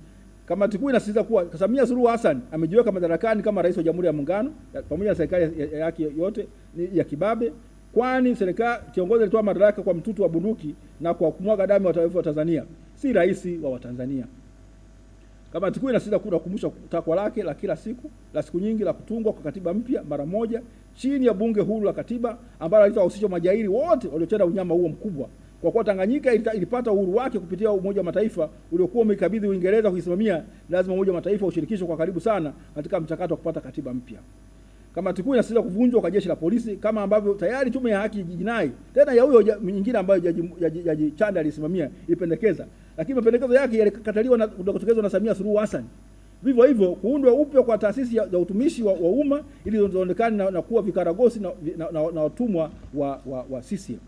Kamati kuu inasisitiza kuwa Samia Suluhu Hassan amejiweka madarakani kama rais wa Jamhuri ya Muungano pamoja na serikali yake yote ya kibabe, kwani serikali kiongozi alitoa madaraka kwa mtutu wa bunduki na kwa kumwaga damu ya taifa wa Tanzania, si rais wa Watanzania. Kamati kuu inasisitiza kukumbusha takwa lake la kila siku la siku nyingi la kutungwa kwa katiba mpya mara moja chini ya bunge huru la katiba ambalo litawahusisha majairi wote waliotenda unyama huo mkubwa. Kwa kuwa Tanganyika ilipata uhuru wake kupitia Umoja wa Mataifa uliokuwa umekabidhi Uingereza kuisimamia, lazima Umoja wa Mataifa ushirikishwe kwa karibu sana katika mchakato wa kupata katiba mpya. Kamati kuu inasisitiza kuvunjwa kwa jeshi la polisi kama ambavyo tayari tume ya haki jinai tena ya huyo nyingine ambayo Jaji Chande alisimamia ilipendekeza, lakini mapendekezo yake yalikataliwa na kutekelezwa na Samia Suluhu Hassan. Vivyo hivyo kuundwa upya kwa taasisi ya utumishi wa umma ili zionekane na kuwa vikaragosi na watumwa wa CCM.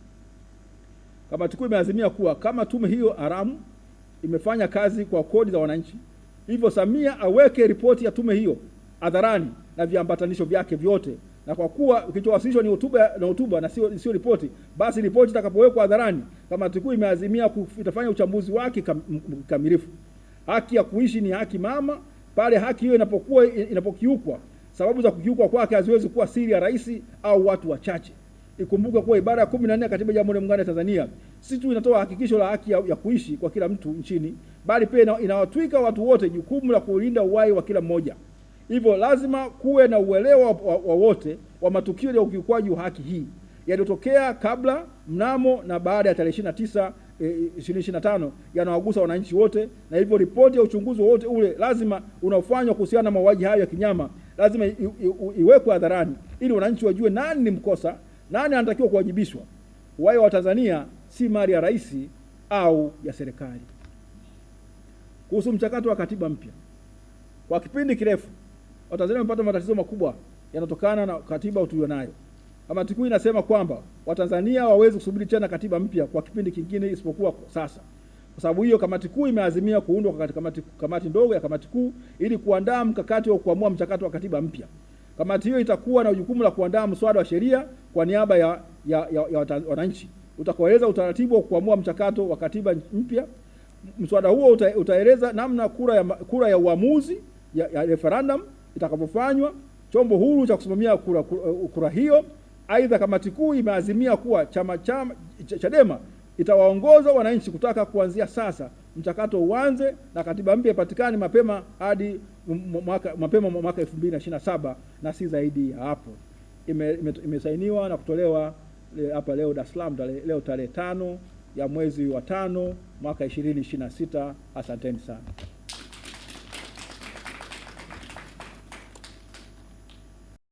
Kamati kuu imeazimia kuwa kama tume hiyo haramu imefanya kazi kwa kodi za wananchi, hivyo Samia aweke ripoti ya tume hiyo hadharani na viambatanisho vyake vyote na kwa kuwa kilichowasilishwa ni hotuba na sio ripoti, basi ripoti itakapowekwa hadharani, kamati kuu imeazimia itafanya uchambuzi wake kamilifu. Haki ya kuishi ni haki mama. Pale haki hiyo inapokiukwa, sababu za kukiukwa kwake haziwezi kuwa siri ya rais au watu wachache. Ikumbuke kuwa ibara ya 14 ya Katiba ya Jamhuri ya Muungano wa Tanzania si tu inatoa hakikisho la haki ya kuishi kwa kila mtu nchini, bali pia inawatwika watu wote jukumu la kulinda uhai wa kila mmoja. Hivyo lazima kuwe na uelewa wa wote wa matukio ya ukiukwaji wa haki hii yaliyotokea kabla, mnamo na baada ya tarehe 29 2025 yanawagusa wananchi wote, na hivyo ripoti ya uchunguzi wote ule lazima unaofanywa kuhusiana na mauaji hayo ya kinyama lazima iwekwe hadharani ili wananchi wajue nani ni mkosa, nani anatakiwa kuwajibishwa. Uhai wa Tanzania si mali ya rais au ya serikali. Kuhusu mchakato wa katiba mpya, kwa kipindi kirefu Watanzania wamepata matatizo makubwa yanayotokana na katiba tulionayo. Kamati kuu inasema kwamba Watanzania hawawezi kusubiri tena katiba mpya kwa kipindi kingine isipokuwa sasa. Kwa sababu hiyo, kamati kuu imeazimia kuundwa kwa kamati ndogo ya kamati kuu ili kuandaa mkakati wa kuamua mchakato wa katiba mpya. Kamati hiyo itakuwa na jukumu la kuandaa mswada wa sheria kwa niaba ya wananchi utakaoeleza utaratibu wa kuamua mchakato wa katiba mpya. Mswada huo utaeleza namna kura ya uamuzi ya referendum itakapofanywa, chombo huru cha kusimamia kura hiyo. Aidha, kamati kuu imeazimia kuwa Chadema itawaongoza wananchi kutaka kuanzia sasa mchakato uanze na katiba mpya ipatikane mapema mwaka 2027 na si zaidi ya hapo. Imesainiwa na kutolewa hapa leo Dar es Salaam leo tarehe 5 ya mwezi wa 5 mwaka 2026. Asanteni sana.